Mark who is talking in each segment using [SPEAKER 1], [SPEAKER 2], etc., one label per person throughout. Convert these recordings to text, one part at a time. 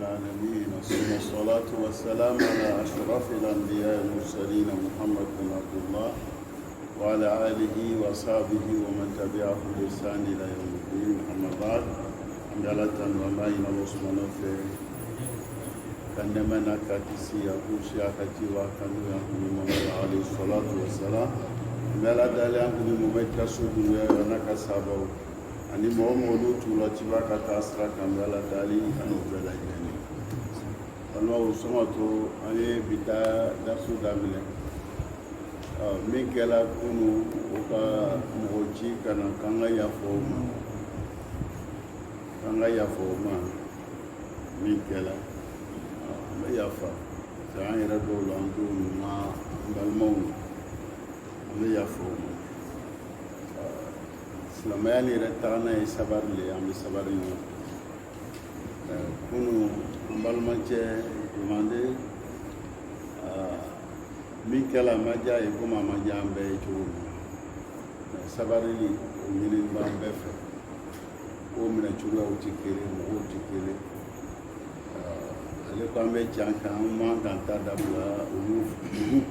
[SPEAKER 1] العالمين ثم الصلاة والسلام على أشرف الأنبياء المرسلين محمد بن عبد الله وعلى آله وصحبه ومن تبعه بإحسان إلى يوم الدين. أما بعد جلة ومعين العثمان في كنما كاتسي أكوشي أكتي وكانوا يقولون عليه الصلاة والسلام ملا دالي أنكم مميت كسودوا ونكسابوا ani mɔgɔ tula ciba ka taa sira kan bɛ la dali ani bɛɛ lajɛlen walima o sɔngɔ to an ye bi taa darisu daminɛ min kɛla kunu o ka mɔgɔ ci ka na k'an ka yafa o ma min kɛla an bɛ yafa an yɛrɛ dɔw la an t'o ɲuman an balimaw an bɛ yafa o ma. Silamɛya ni yɛrɛ taga n'a ye sabari le an bɛ sabari ɲɔgɔn kunu an balimacɛ demande min kɛla a ma diya ye komi a ma diya an bɛɛ ye cogo min sabarili o ɲini b'an bɛɛ fɛ o minɛ cogoyaw tɛ kelen mɔgɔw tɛ kelen ale ko an bɛ can kan an man kan ta dabila olu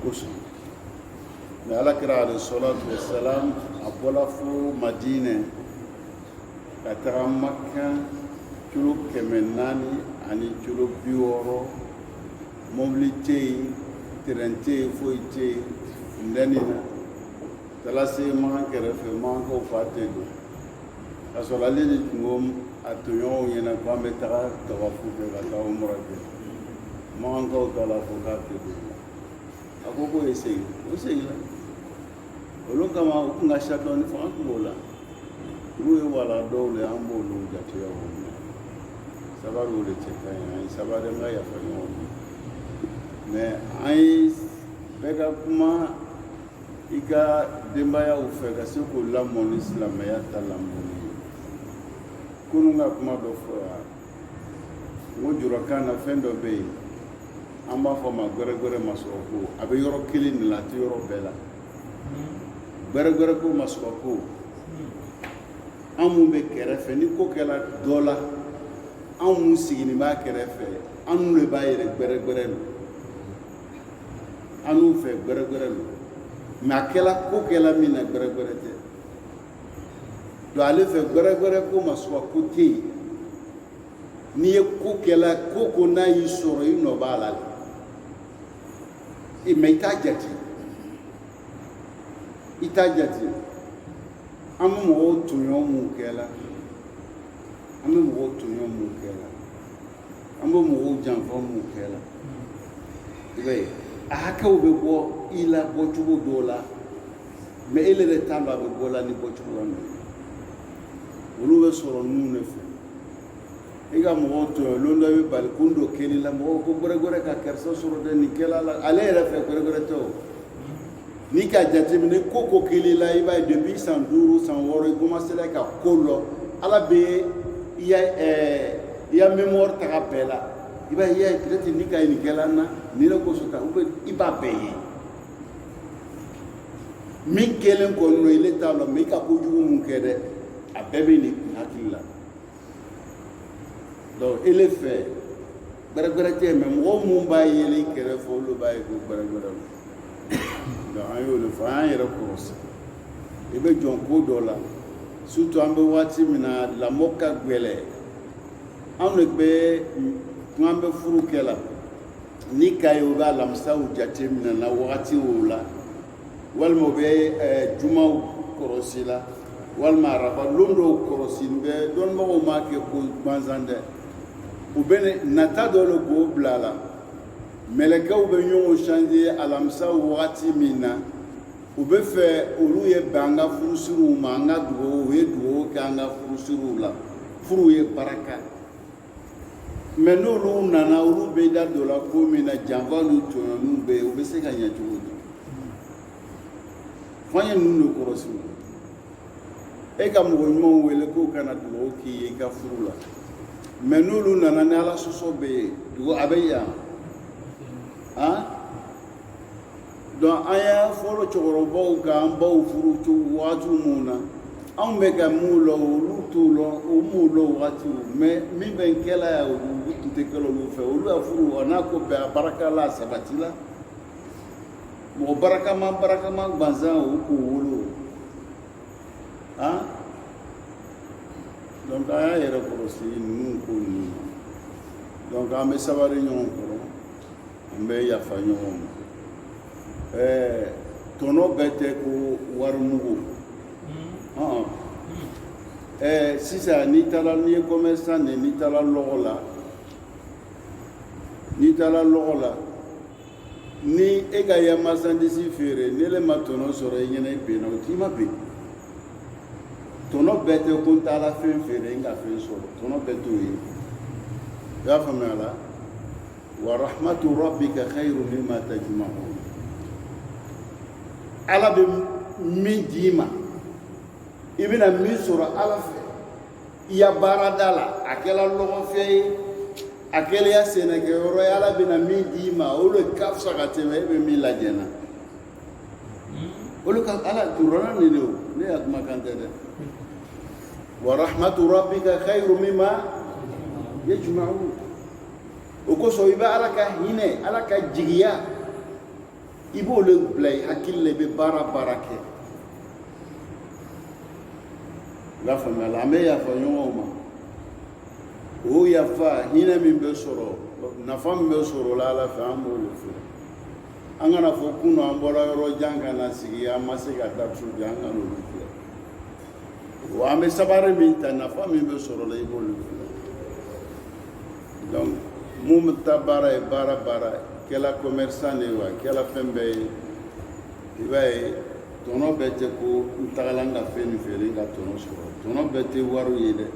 [SPEAKER 1] kosɔn mais alakira alayhi salatu wassalam a bɔla fo madinɛ ka taga makka kilo 400 ani kilo 60 mobili tɛ yen terrain tɛ yen foyi tɛ yen fundɛni na taara se makan kɛrɛfɛ makankaw fa tɛ don ka sɔrɔ ale de tun ko a tɔɲɔgɔnw ɲɛna ko an bɛ taga tawafu kɛ ka taa umra kɛ makankaw taara fɔ k'a tɛ don a ko k'o ye segin o segin olu kama u tun ka sa dɔɔni fɔ an tun b'o la olu ye wala dɔw le an b'olu jateya o minɛ sabariw de cɛ ka ɲi an ye sabari an ka yafa ɲɔgɔn ma mais an ye bɛɛ ka kuma i ka denbayaw fɛ ka se k'o lamɔ ni silamɛya ta lamɔni ye kunun ka kuma dɔ fɔ yan n ko jurakan na fɛn dɔ bɛ yen an b'a fɔ ma gbɛrɛgbɛrɛ masɔrɔ ko a bɛ yɔrɔ kelen de la a tɛ yɔrɔ bɛɛ la gbɛrɛgbɛrɛ ko masɔrɔ ko an mun bɛ kɛrɛfɛ ni ko kɛla dɔ la an mun sigini b'a kɛrɛfɛ an n'u de b'a yɛrɛ gbɛrɛgbɛrɛ lo an n'u fɛ gbɛrɛgbɛrɛ lo mais a kɛla ko kɛla min na gbɛrɛgbɛrɛ tɛ donc ale fɛ gbɛrɛgbɛrɛ ko masɔrɔ ko tɛ yen n'i ye ko kɛla ko n'a y'i sɔrɔ i nɔ b'a la mais i t'a jate an bɛ mɔgɔw tɔɲɔgɔn mun kɛla an bɛ mɔgɔw janfa mun kɛla i b'a ye a hakɛw bɛ bɔ i la bɔcogo dɔw la mais e yɛrɛ t'a dɔn a bɛ bɔ la ni bɔcogoya min olu bɛ sɔrɔ ninnu de fɛ i ka mɔgɔw tɔɲɔ lon dɔ bɛ bali kun dɔ kɛli la mɔgɔw ko gbɛrɛgbɛrɛ ka karisa sɔrɔ dɛ nin kɛla la ale yɛrɛ fɛ gbɛrɛgbɛrɛ tɛ o n'i ka jateminɛ ko kɛli la i b'a ye depuis san 5 san 6 i commencera ka ko lɔ ala bɛ i ya mémoire ta ka bɛɛ la i b'a ye i y'a ye peut-être n'i ka nin kɛla n na nin de kosɔn ta ou bien i b'a bɛɛ ye min kɛlen kɔni don ile t'a la mais i ka kojugu mun kɛ dɛ a bɛɛ bɛ nin hakili la donc ele fɛ gbɛrɛgbɛrɛ tɛ mais mɔgɔ mun b'a yɛlɛ i kɛrɛfɛ olu b'a ye ko gbɛrɛgbɛrɛ lo donc an y'o de fɔ an y'an yɛrɛ kɔlɔsi i bɛ jɔn ko dɔ la surtout an bɛ waati min na lamɔ ka gɛlɛn anw de bɛ kun an bɛ furu kɛ la ni ka ye u bɛ alamisaw jate minɛ na wagati o la walima u bɛ jumaw kɔlɔsi la walima araba lon dɔw kɔlɔsi bɛ dɔnnibagaw m'a kɛ ko gansan dɛ u bɛ nata dɔ le k'o bila la mɛlɛkɛw bɛ ɲɔgɔn changer alamisa wagati min na u bɛ fɛ olu ye bɛn an ka furusiriw ma an ka dugawu u ye dugawu kɛ an ka furusiriw la furu ye baraka mais n'olu nana olu bɛ da dɔ la ko min na janfa ni tɔɲɔniw bɛ yen u bɛ se ka ɲɛ cogo di f'an ye ninnu de kɔlɔsi e ka mɔgɔ ɲumanw wele k'o kana dugawu k'i ye i ka furu la mais n'olu nana ni ala sɔsɔ bɛ yen dugawu a bɛ yan donc an y'a fɔlɔ cɛkɔrɔbaw k'an baw furu waati mun na anw bɛ ka mun lɔ olu t'o lɔ o m'o lɔ waati mais min bɛ n kɛla ya olu tun tɛ kɛ olu fɛ olu y'a furu a n'a ko bɛɛ a baraka la a sabati la mɔgɔ barakama gansan o k'o wolo donc an y'a yɛrɛ kɔlɔsi ninnu ko ninnu ma donc an bɛ sabari ɲɔgɔn kɔrɔ an bɛ yafa ɲɔgɔn ma tɔnɔ bɛɛ tɛ ko warimugu sisan n'i ye commerçant de n'i taara lɔgɔ la ni e ka ya marchandise feere ni le ma tɔnɔ sɔrɔ i ɲɛna i benna o t'i ma ben tɔnɔ bɛɛ tɛ ko n taara fɛn feere n ka fɛn sɔrɔ tɔnɔ bɛɛ t'o ye i y'a faamuya la wa rahmatu rabbika khayru mimma tajma'un ala bɛ min d'i ma i bɛna min sɔrɔ ala fɛ i ya baarada la a kɛra lɔgɔfɛn ye a kɛra sɛnɛkɛyɔrɔ ye ala bɛna min d'i ma o de ka fisa ka tɛmɛ e bɛ min lajɛ na olu ka ala turana nin de o ne y'a kumakan tɛ dɛ wa rahmatu rabbika khayru mimma yajma'un o kosɔn i bɛ ala ka hinɛ ala ka jigiya i b'o de bila i hakili la i bɛ baara kɛ i b'a faamuya la an bɛ yafa ɲɔgɔn ma o yafa hinɛ min bɛ sɔrɔ nafa min bɛ sɔrɔ la ala fɛ an b'o de fɔ an kana fɔ kunun an bɔra yɔrɔ jan ka na sigi an ma se ka datu bi an kana olu filɛ wa an bɛ sabari min ta nafa min bɛ sɔrɔ la i b'olu filɛ donc mun bɛ taa baara ye baara kɛla commerçant de ye wa kɛla fɛn bɛɛ ye i b'a ye tɔnɔ bɛɛ tɛ ko n tagala n ka fɛn nin feere n ka tɔnɔ sɔrɔ tɔnɔ bɛɛ tɛ wariw ye dɛ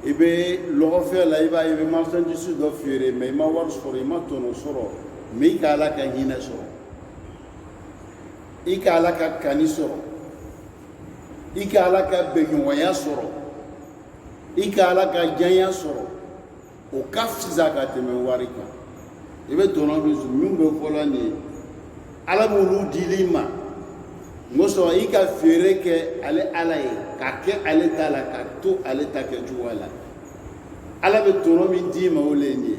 [SPEAKER 1] i bɛ lɔgɔfɛn la i b'a ye i bɛ marchandise dɔ feere mais i ma wari sɔrɔ i ma tɔnɔ sɔrɔ mais i ka ala ka hinɛ sɔrɔ i ka ala ka kani sɔrɔ i ka ala ka bɛnɲɔgɔnya sɔrɔ i ka ala ka janya sɔrɔ o ka fisa ka tɛmɛ wari kan i bɛ tɔnɔ min sɔrɔ min bɛ fɔla nin ye ala b'olu dili ma mɔsɔn i ka feere kɛ ale ala ye ka kɛ ale ta la ka to ale ta kɛ cogoya la ala bɛ tɔnɔ min d'i ma o le ye nin ye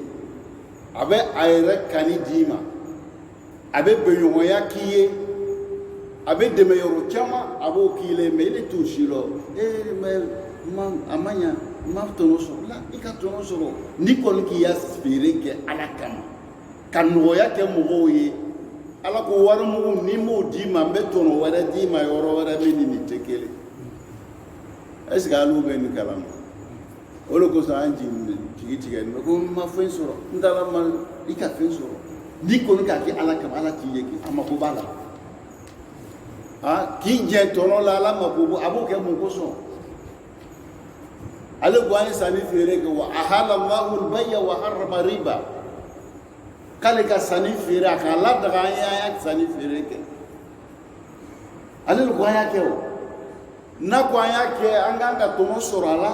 [SPEAKER 1] a bɛ a yɛrɛ kani d'i ma a bɛ bɛnɲɔgɔnya k'i ye a bɛ dɛmɛ yɔrɔ caman a b'o k'i la mais i de t'o si lɔ a ma ɲa n ma tɔnɔ sɔrɔ la i ka tɔnɔ sɔrɔ n'i kɔni k'i ya feere kɛ ala kama ka nɔgɔya kɛ mɔgɔw ye ala ko warimugu ni m'o d'i ma n bɛ tɔnɔ wɛrɛ d'i ma yɔrɔ wɛrɛ min ni nin tɛ kelen est ce que hali u bɛ nin kalama o de kosɔn an jigi tigɛ nin ko n ma fɛn sɔrɔ n taara ma i ka fɛn sɔrɔ n'i kɔni k'a kɛ ala kama ala t'i ye kɛ a mako b'a la k'i jɛ tɔnɔ la ala mako a b'o kɛ mun kosɔn ale ko an ye sanni feere kɛ wa ahalla Allahu al-bay'a wa harrama riba k'ale ka sanni feere a k'a ladaga an y'a sanni feere kɛ ale ko an y'a kɛ o n'a ko an y'a kɛ an kan ka tɔnɔ sɔrɔ a la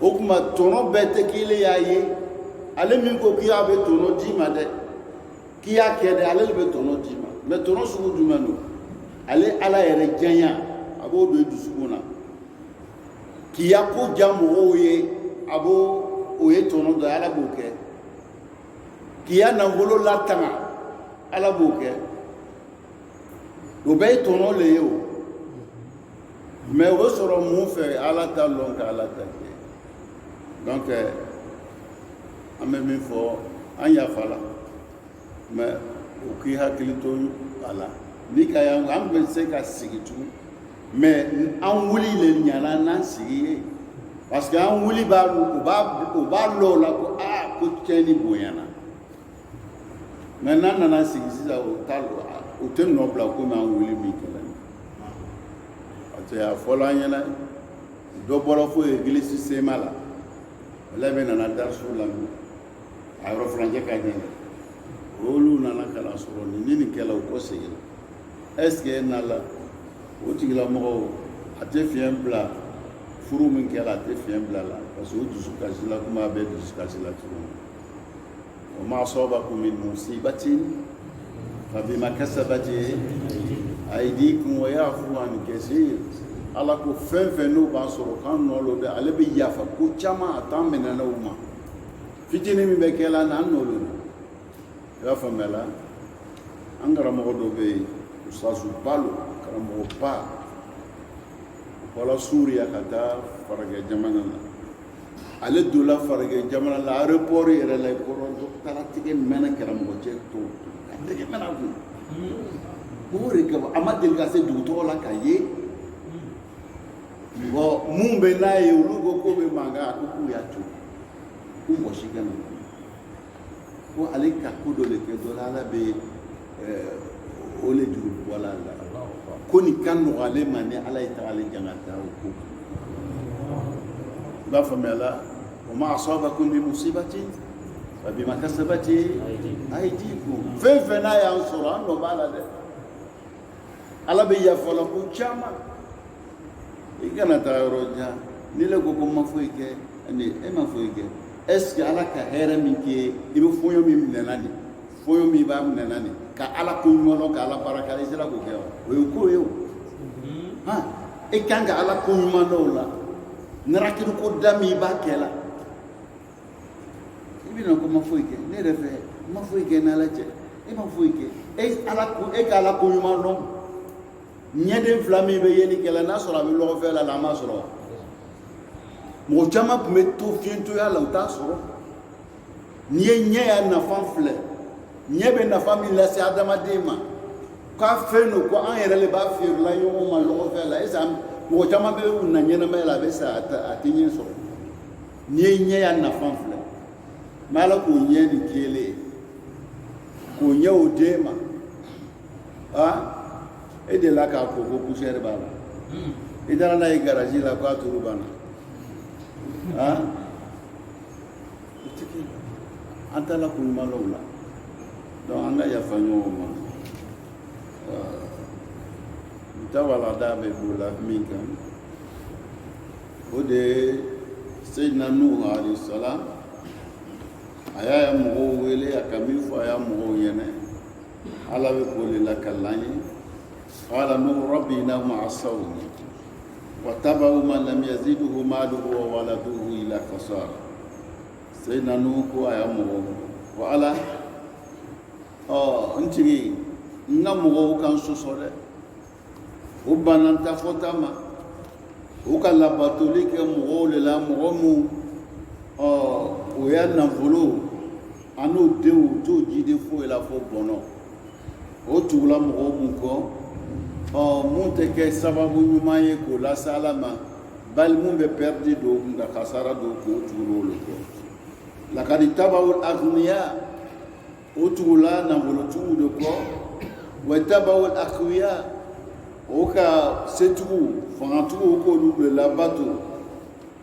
[SPEAKER 1] o tuma tɔnɔ bɛɛ tɛ kelen y'a ye ale min ko k'i y'a bɛ tɔnɔ d'i ma dɛ k'i y'a kɛ dɛ ale de bɛ tɔnɔ d'i ma mais tɔnɔ sugu jumɛn don ale ala yɛrɛ janya a b'o don i dusukun na k'i ya ko ja mɔgɔw ye a b'o o ye tɔnɔ dɔ ye ala b'o kɛ k'i ya nafolo latanga ala b'o kɛ o bɛɛ ye tɔnɔ le ye o mais o bɛ sɔrɔ mun fɛ ala t'a lɔn ka ala ta kɛ donc an bɛ min fɔ an yafa la mais o k'i hakili to a la ni ka yan an bɛ se ka sigi tugun mais an wuli le ɲana n'an sigi ye parce que an wuli b'a o b'a lɔ o la ko ko tiɲɛni bonyana mais n'an nana sigi sisan o tɛ nɔ bila komi an wuli min kɛla parce que a fɔla an ɲɛna dɔ bɔra fo église sema la ale bɛ nana darisu lamɛn a yɔrɔ furancɛ ka ɲɛ olu nana ka na sɔrɔ ni nin kɛla o kɔ seginna est ce que e nana o tigilamɔgɔw a tɛ fiɲɛ bila furu min kɛra a tɛ fiɲɛ bila la parce que o dusukasi la komi a bɛ dusukasi la cogo min o ma asabakum min musibatin fabima kasabat aydikum wa ya'fu an kaseer ala ko fɛn fɛn n'o b'a sɔrɔ k'an nɔ lo bɛ ale bɛ yafa ko caman a t'an minɛ u ma fitinin min bɛ kɛ la n'an nɔ lo i y'a faamuya la an karamɔgɔ dɔ bɛ yen usazu balo karamɔgɔ ba o bɔra Suria ka taa Faragɛ jamana na ale donna Faragɛ jamana la aéroport yɛrɛ la i kɔrɔ dɔ taara tigɛ mɛnna karamɔgɔ cɛ to ka tigɛ mɛnna kun o de kama a ma deli ka se dugutɔgɔ la ka ye mun bɛ n'a ye olu ko k'o bɛ mankan a ko k'u y'a to ko mɔgɔ si kana ko ale ka ko dɔ de kɛ dɔ la ala bɛ o le juru bɔla la ko nin ka nɔgɔ ale ma ni ala ye taga ale janga taa o ko i b'a faamuya la wa ma asabakum min musibatin fa bima kasabat aydikum fɛn fɛn n'a y'an sɔrɔ an nɔ b'a la dɛ ala bɛ yafa la ko caman i kana taa yɔrɔ jan ni le ko ko ma foyi kɛ ani e ma foyi kɛ est ce que ala ka hɛrɛ min kɛ i bɛ fɔɲɔ min minɛna nin fɔɲɔ min b'a minɛna nin ka ala ko ɲuman dɔn ka ala barika i sera k'o kɛ wa o ye ko ye o e kan ka ala ko ɲuman dɔn o la narakiri ko da min i b'a kɛ la i bɛna ko ma foyi kɛ ne yɛrɛ fɛ ma foyi kɛ n'ala cɛ e ma foyi kɛ e ka ala ko ɲuman dɔn ɲɛden fila min bɛ yeli kɛ la n'a sɔrɔ a bɛ lɔgɔfɛ la an b'a sɔrɔ mɔgɔ caman tun bɛ to fiɲɛtoya la u t'a sɔrɔ n'i ye ɲɛ y'a nafa filɛ ɲɛ bɛ nafa min lase adamaden ma k'a fɛn don ko an yɛrɛ de b'a feerela ɲɔgɔn ma lɔgɔfɛ la mɔgɔ caman bɛ na ɲɛnamaya la a bɛ sa a tɛ ɲɛ sɔrɔ n'i ye ɲɛ y'a nafa filɛ mɛ ala k'o ɲɛ nin kelen k'o ɲɛ o den ma e de la k'a fɔ ko poussière b'a la i taara n'a ye garage la k'a turu banna o tɛ kɛ an taara ko ɲuman dɔw la donc an ka yafa ɲɔgɔn ma n ta walanda bɛ bolola min kan o de ye Seydina Nuhu alayhi salam a y'a mɔgɔw wele a ka min fɔ a y'a mɔgɔw ɲɛna ala bɛ k'o de lakalan ye قال نوح ربي إنهم عصوني واتبعوا من لم يزده ماله وولده إلا خسارة سيدنا نوح يا مغو وعلى انتي نمغو كان سوسولة وبنان تفوتما وكلا باتوليك مغو للا مغمو ويا نفلو أنو ديو تو جيدي فو إلا فو بونو وتولا مغو مكو mun tɛ kɛ sababu ɲuman ye k'o lase ala ma bali mun bɛ pɛridi don nka kasara don k'o tugula olu kɔ lakadi tabawu agniya o tugula nafolotigiw de kɔ wa tabawu akwiya o ka setigiw fangatigiw k'olu de labato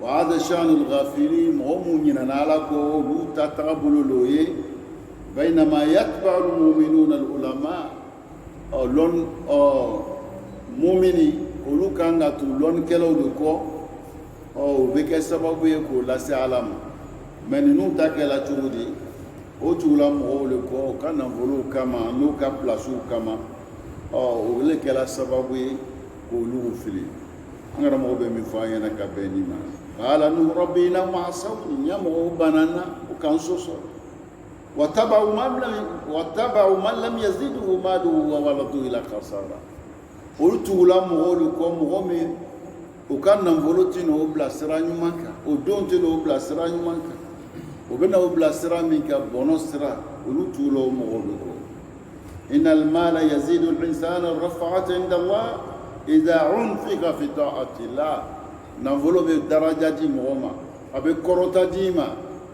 [SPEAKER 1] wa hada sha'nul ghafilin mɔgɔ mun ɲinɛna ala kɔ olu ta tagabolo l'o ye bainama yatba'ul mu'minuna al ulama mumini olu kan ka tu lɔnnikɛlaw de kɔ o bɛ kɛ sababu ye k'o lase ala ma mɛ ninnu ta kɛla cogo di o tugula mɔgɔw de kɔ o ka nafolow kama n'u ka pilasiw kama o le kɛla sababu ye k'olu fili an karamɔgɔ bɛ min fɔ an ɲɛna ka bɛn nin ma qala nuhu rabbi innahum asawni ɲa mɔgɔw banana u kan sɔsɔ wattaba'u man lam yazidhu maluhu wa waladuhu illa khasara olu tugula mɔgɔw de kɔ mɔgɔ min u ka nafolo tɛ na o bila sira ɲuman kan o denw tɛ na o bila sira ɲuman kan o bɛ na o bila sira min kan bɔnɔ sira olu tugula o mɔgɔw de kɔ innal mala yazidu al-insana rafa'atan inda Allah idha unfiqa fi ta'atillah nafolo bɛ daraja di mɔgɔ ma a bɛ kɔrɔta di ma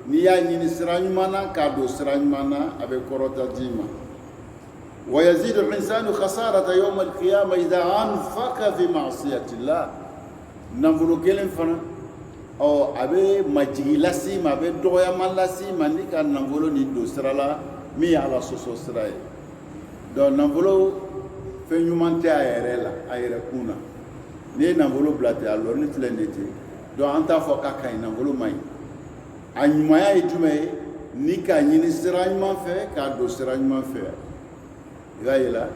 [SPEAKER 1] n'i y'a ɲini sira ɲuman na k'a don sira ɲuman na a bɛ kɔrɔta di ma ويزيد الإنسان خسارة يوم القيامة إذا أنفق في معصية الله نقول كلام فنا أو أبي مجيء لسيم أبي دويا ما لسيم أني كان نقول ندو سرلا مي على سوسو سراي دو نقول في يوم تي أيرلا أيركونا ني نقول بلاتي الله نتلنيتي دو أنت فوق كاي نقول ماي أنيمايا يجمع ني كان ينسراي ما في كادو سراي ما في i b'a ye la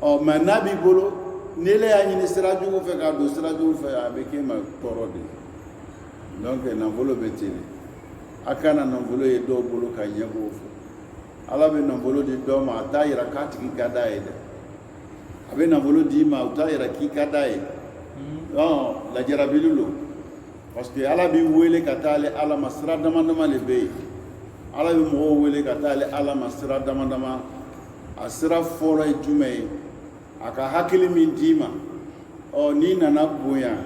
[SPEAKER 1] mɛ n'a b'i bolo nele y'a ɲini sira jugu fɛ k'a don sira jugu fɛ a bɛ k'e ma tɔɔrɔ de donc nafolo bɛ ten de a kana nafolo ye dɔw bolo ka ɲɛ b'o fɛ ala bɛ nafolo di dɔw ma a t'a yira k'a tigi ka d'a ye dɛ a bɛ nafolo d'i ma o t'a yira k'i ka d'a ye lajarabili don parce que ala b'i wele ka taa ale ala ma sira dama dama de bɛ yen ala bɛ mɔgɔw wele ka taa ale ala ma sira dama dama a sira fɔlɔ ye jumɛn ye a ka hakili min d'i ma n'i nana bonya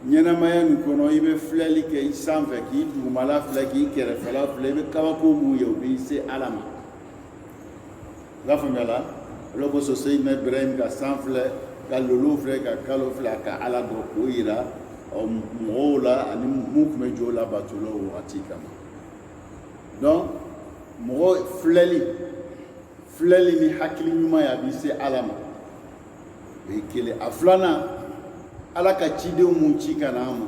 [SPEAKER 1] ɲɛnamaya nin kɔnɔ i bɛ filɛli kɛ i sanfɛ k'i dugumala filɛ k'i kɛrɛfɛla filɛ i bɛ kabako mun ye o b'i se ala ma i b'a faamuya la o de kosɔn seyidina ibrahim ka san filɛ ka lolo filɛ ka kalo filɛ ka ala dɔn k'o yira mɔgɔw la ani mun tun bɛ jɔ la bato la o wagati kama donc mɔgɔ filɛli ni hakili ɲuman ye a b'i se ala ma o ye kelen a filanan ala ka cidenw mun ci ka na an ma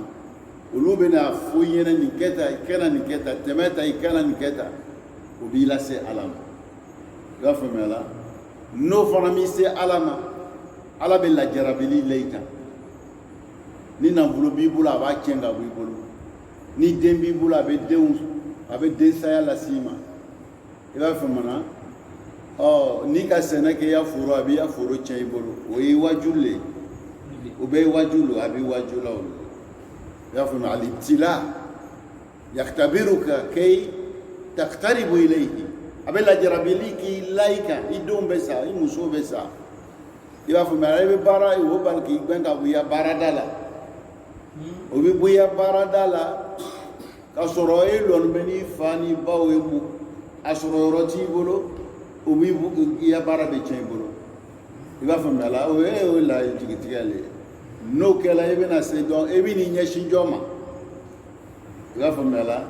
[SPEAKER 1] olu bɛna fɔ i ɲɛna nin kɛ tan i kana nin kɛ tan tɛmɛ tan i kana nin kɛ tan o b'i lase ala ma i b'a faamuya la n'o fana m'i se ala ma ala bɛ lajarabili la i kan ni nafolo b'i bolo a b'a tiɲɛ ka bɔ i bolo ni den b'i bolo a bɛ densaya lase i ma i b'a faamuya n'i ka sɛnɛ kɛ i ya foro a b'i ya foro tiɲɛ i bolo o ye wajulu le o bɛɛ ye wajulu a b'i wajula o i y'a faamuya al-ibtila yaktabiruka kay taqtaribu ilayhi a bɛ lajarabili k'i la i kan i denw bɛ sa i muso bɛ sa i b'a faamuya i bɛ baara o bali k'i gbɛn ka bɔ i ya baarada la o bɛ bɔ i ya baarada la ka sɔrɔ e lɔnni bɛ n'i fa n'i baw ye mun a sɔrɔ yɔrɔ t'i bolo o b'i i ya baara bɛ tiɲɛ i bolo i b'a faamuya la o ye la jigitigɛ le ye n'o kɛla i bɛna se dɔn e bɛ n'i ɲɛsin jɔ ma i b'a faamuya la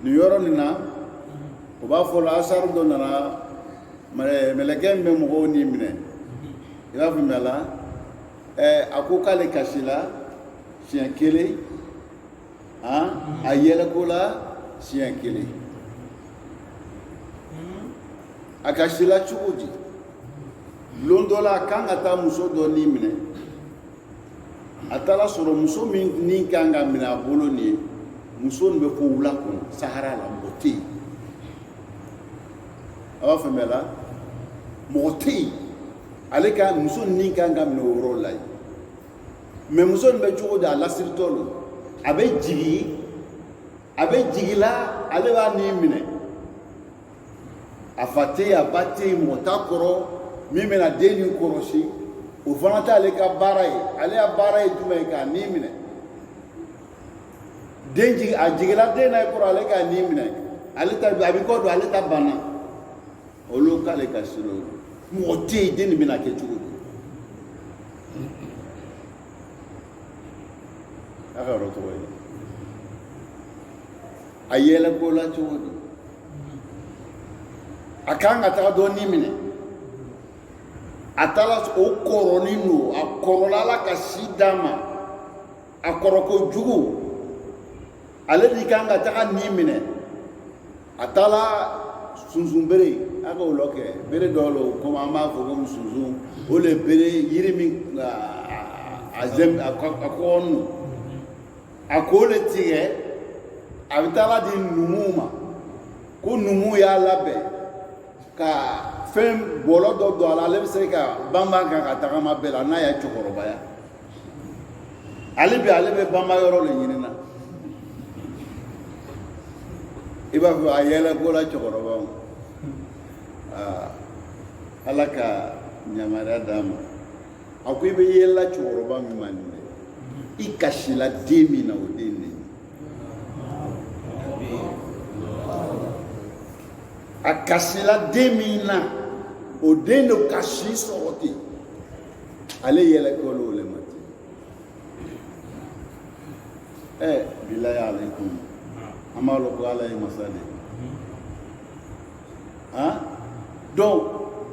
[SPEAKER 1] nin yɔrɔ nin na o b'a fɔ la asaru dɔ nana mɛlɛkɛ min bɛ mɔgɔw ni minɛ i b'a faamuya la a ko k'ale kasila siɲɛ kelen a yɛlɛko la siɲɛ kelen a kasila cogo di lon dɔ la a kan ka taa muso dɔ ni minɛ a taara sɔrɔ muso min ni kan ka minɛ a bolo nin ye muso nin bɛ ko wula kɔnɔ sahara la mɔgɔ tɛ yen a b'a faamuya la mɔgɔ tɛ yen ale ka muso ni kan ka minɛ o yɔrɔ la yen mɛ muso nin bɛ cogo di a lasiritɔ don a bɛ jigi la ale b'a ni minɛ a fa tɛ yen a ba tɛ yen mɔgɔ t'a kɔrɔ min bɛna den nin kɔlɔsi o fana t'ale ka baara ye ale ka baara ye jumɛn ye k'a ni minɛ den jigi a jigila den na kɔrɔ ale k'a ni minɛ ale ta a bɛ kɔ don ale ta banna olu k'ale ka sira o mɔgɔ tɛ yen den nin bɛna kɛ cogo di a ka yɔrɔ tɔgɔ ye a yɛlɛko la cogo di a kan ka taga dɔ ni minɛ a taara o kɔrɔnin don a kɔrɔla ala ka si d'a ma a kɔrɔ kojugu ale de kan ka taga ni minɛ a taara sunsunbere a ka o lɔ kɛ bere dɔw la komi an b'a fɔ komi sunsun o le bere yiri min a kɔgɔ nu a k'o le tigɛ a bɛ taara di numuw ma ko numuw y'a labɛn ka fɛn bɔlɔ dɔ don a la ale bɛ se ka banban kan ka tagama bɛɛ la n'a y'a cɛkɔrɔbaya ale bɛ banban yɔrɔ le ɲini na i b'a fɔ a yɛlɛko la cɛkɔrɔba ma ala ka yamaruya d'a ma a ko i bɛ yɛlɛla cɛkɔrɔba min ma nin dɛ i kasila den min na o den de a kasila den min na o den de kasi sɔrɔ ten ale yɛlɛko la o le ma ten bilayi aleykum an b'a lɔn ko ala ye masa de donc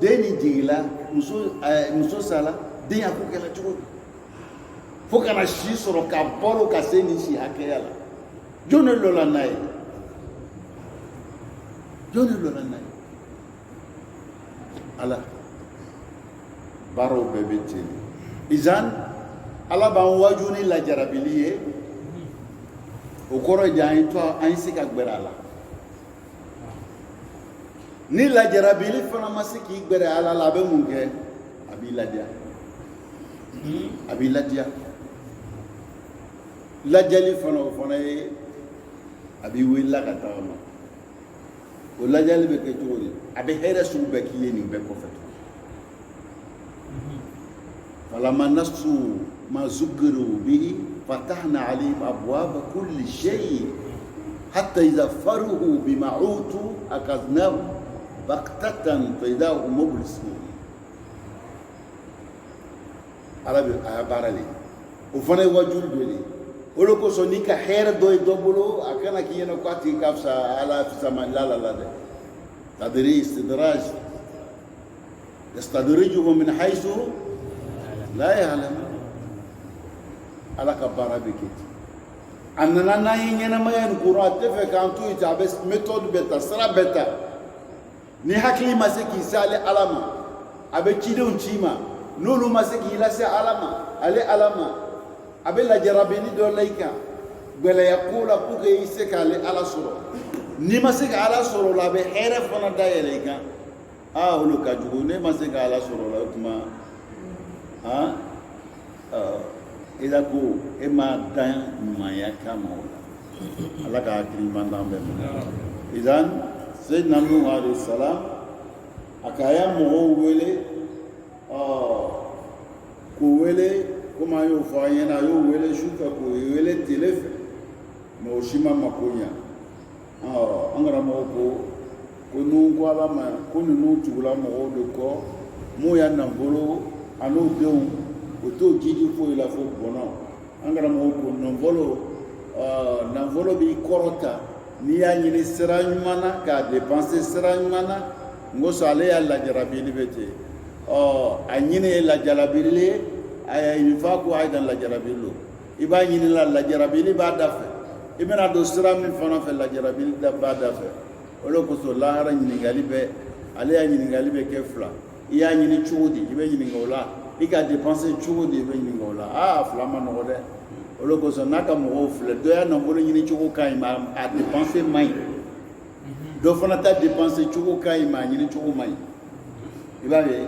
[SPEAKER 1] den ni jigila muso sala den y'a ko kɛla cogo di fo kana si sɔrɔ ka balo ka se nin si hakɛya la jɔn de lɔla n'a ye jɔn de lɔla n'a ye ala baaraw bɛɛ bɛ ten izan ala b'an waju ni lajarabili ye o kɔrɔ de an ye to an ye se ka gbɛrɛ a la ni lajarabili fana ma se k'i gbɛrɛ ala la a bɛ mun kɛ a b'i ladiya a b'i ladiya lajali fana o fana ye a b'i wele ka taa ma o lajali bɛ kɛ cogo di a bɛ hɛrɛ sugu bɛɛ k'i ye nin bɛɛ kɔfɛ فلما نسوا ما ذكروا به فتحنا عليهم أبواب كل شيء حتى إذا فرحوا بما أوتوا أخذناهم بغتة فإذا هم مبلسون على بارالي وفنا وجود بلي ولو كسوني كخير دوي دوبلو أكنا كينا قاتي كافسا على في زمان لا لا لا ده تدري استدراج يستدرجهم من حيث لا يعلم على كبارة بكت أننا نايننا ما ينكروا تفك أن توي تعبس ميثود بيتا سرا بيتا نهكلي مسكي سالي علما أبي كيدون شيما نولو مسكي لا سي علما علي علما أبي لا جربيني دولايكا بلا يقول أبوك يسك علي على سرو نمسك على سرو لا بحيرة فنا دايليكا ولو كجو نمسك على سرو لا كما إذا كو إما دان ما يكمل الله كأكرم من دام بمن إذن سيدنا نوح عليه السلام أكايا مغوّلة كوّلة كما يوفاينا يوّلة شوكا كوّلة تلف موشيما مكونيا أنغرا موكو كنون كوالا ما كنون تقولا مغوّلة مويا نبولو ano denw o t'o jiji foyi la fo bɔnɔ an karamɔgɔ ko nafolo b'i kɔrɔta n'i y'a ɲini sira ɲuman na k'a dépenser sira ɲuman na n ko sɔn ale y'a lajarabili bɛ ten a ɲini ye lajarabili ye a y'a fa ko a ye dan lajarabili lo i b'a ɲini la lajarabili b'a da fɛ i bɛna don sira min fana fɛ lajarabili b'a da fɛ o de kosɔn lahara ɲininkali bɛ ale y'a ɲininkali bɛ kɛ fila i y'a ɲini cogo di i bɛ ɲininka o la i ka dépenser cogo di i bɛ ɲininka o la fila ma nɔgɔ dɛ o de kosɔn n'a ka mɔgɔw filɛ dɔ y'a nafolo ɲini cogo ka ɲi a dépenser man ɲi dɔ fana ta dépenser cogo ka ɲi a ɲini cogo man ɲi i b'a ye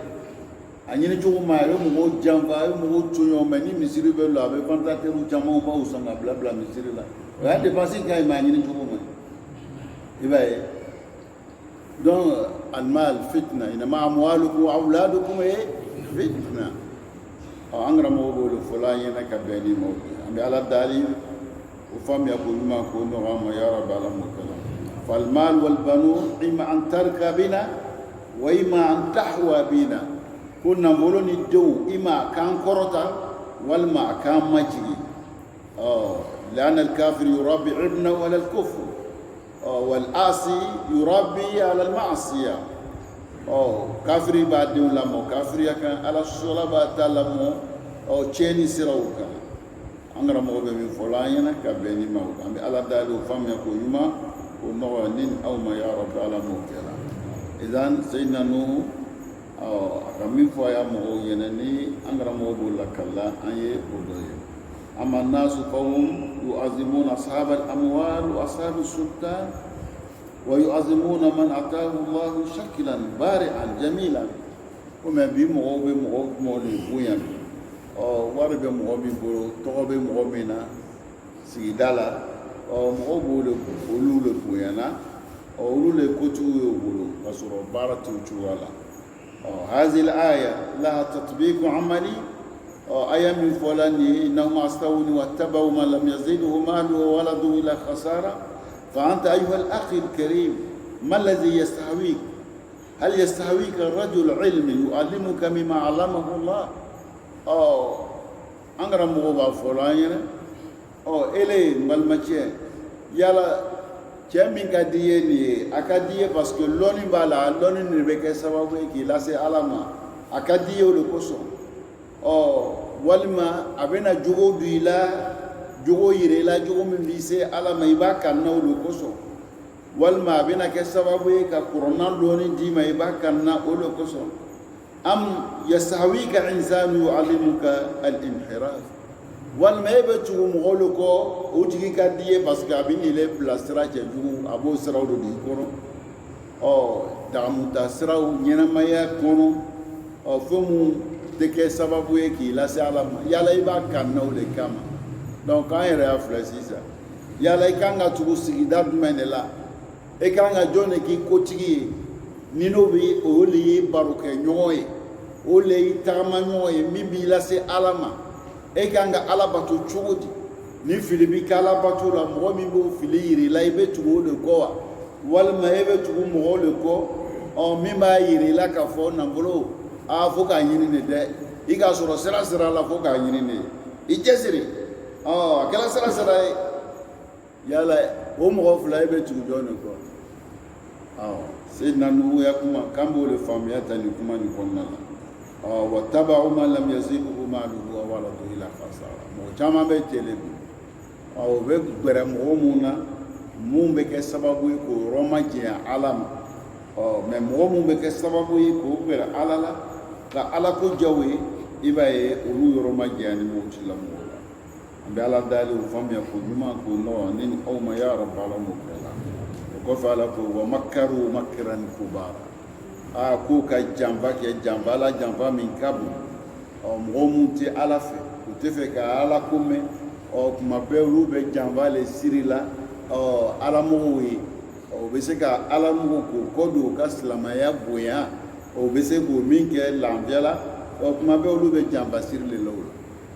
[SPEAKER 1] a ɲini cogo man ɲi a bɛ mɔgɔw janfa a bɛ mɔgɔw tɔɲɔ mɛ ni misiri bɛ la a bɛ ventilateur caman b'aw san ka bila misiri la o y'a dépenser ka ɲi a ɲini cogo man ɲi i b'a ye donc المال فتنة إنما أموالكم وأولادكم فتنة أنغرا موبول فلان ينك بيني موبول أمي على الدليل وفهم يقول ما كونوا غام يا رب على مكلم فالمال والبنون إما أن تركب بنا وإما أن تحوى بنا كنا نقولون الدو إما كان كرتا والما كان مجري لأن الكافر يربي ابنه على الكفر والآسي يربي على المعصية كافري بعدين لما كافري كان على الصلاة بعد لما تشيني سراوكا أنغرا موبي من فلاينا كبيني موكا أمي على دالو فم يكون يما ونوانين أو ما يا رب على موكلا إذن سيدنا نوح أكمل فيا مو ينني أنغرا موبي لك الله أيه بدوي أما الناس قوم يعظمون أصحاب الأموال وأصحاب السلطان ويعظمون من أتاه الله شكلا بارعا جميلا وما بمغو مولي بويا وارب مغو بولو توغب مغو منا سيدالا مغو بولو بولو بويانا أولو كتو بولو وصروا بارتو تشوالا هذه الآية لها تطبيق عملي أيام فلاني إنهم أستوني واتبعوا من لم يزيده ماله وولده إلى خسارة فأنت أيها الأخ الكريم ما الذي يستهويك؟ هل يستهويك الرجل علمي يعلمك مما علمه الله؟ أنغرا مغوبا فلاني إلي مالمتين يلا كمين كديني أكادية باسكو لوني بالا لوني نبكي سببه كي لاسي علما أكادية ولكسو walima a bɛna jogo do i la jogo yira i la jogo min b'i se ala ma i b'a kanna o de kosɔn walima a bɛna kɛ sababu ye ka kɔrɔna dɔɔni d'i ma i b'a kanna o de kosɔn am yasahwika insanu yu'allimuka al-inhiraf wal maybe tu mugolo ko utigi kadiye parce que abini le plastra je jugu abo siraw do di kono o damuta siraw nyena maya kono o fomu teke sababu e ki la sala yala iba kanno le kama donc quand il réfléchit ça yala ikanga tugu sigida menela e kanga jone ki kotigi nino bi o li baruke nyoy o le tama nyoy mibi la se alama e kanga alabato chugudi ni filibi kala bato la mo mi bo filiri la ibe tugu de ko wal ma ibe tugu mo le ko o mi ma yiri la ka fo na bolo a fo ka yini ne de i ka soro sera sera la fo ka yini ne i jesiri akala sera sera yala o mo fula ibe tugu jone ko سيدنا نوح يكما كامبو لفاميات لكما نكون واتبعوا ما لم يزيده ماله وولده إلى خسارة موجاما بيتلب أو بكبر مغمونا مون بك سببو يكو روما جيا علم من مغمون بك سببو يكو بر على كعلى كجوي إباي أولو روما جيا نموت لمولا بألا دالي وفاميا كجما كنوا نين أوما يا رب على مكرلا kofala ko wa makaru makran kubara ko ka jamba ke jamba la jamba min kabu o momunti ala fe o te fe ka ala kome o kuma be ru be jamba le sirila o ala mowi o be se ka ala mo ko kodo ka islamaya boya o be se bo min ke lambiala o kuma be ru be jamba sirile law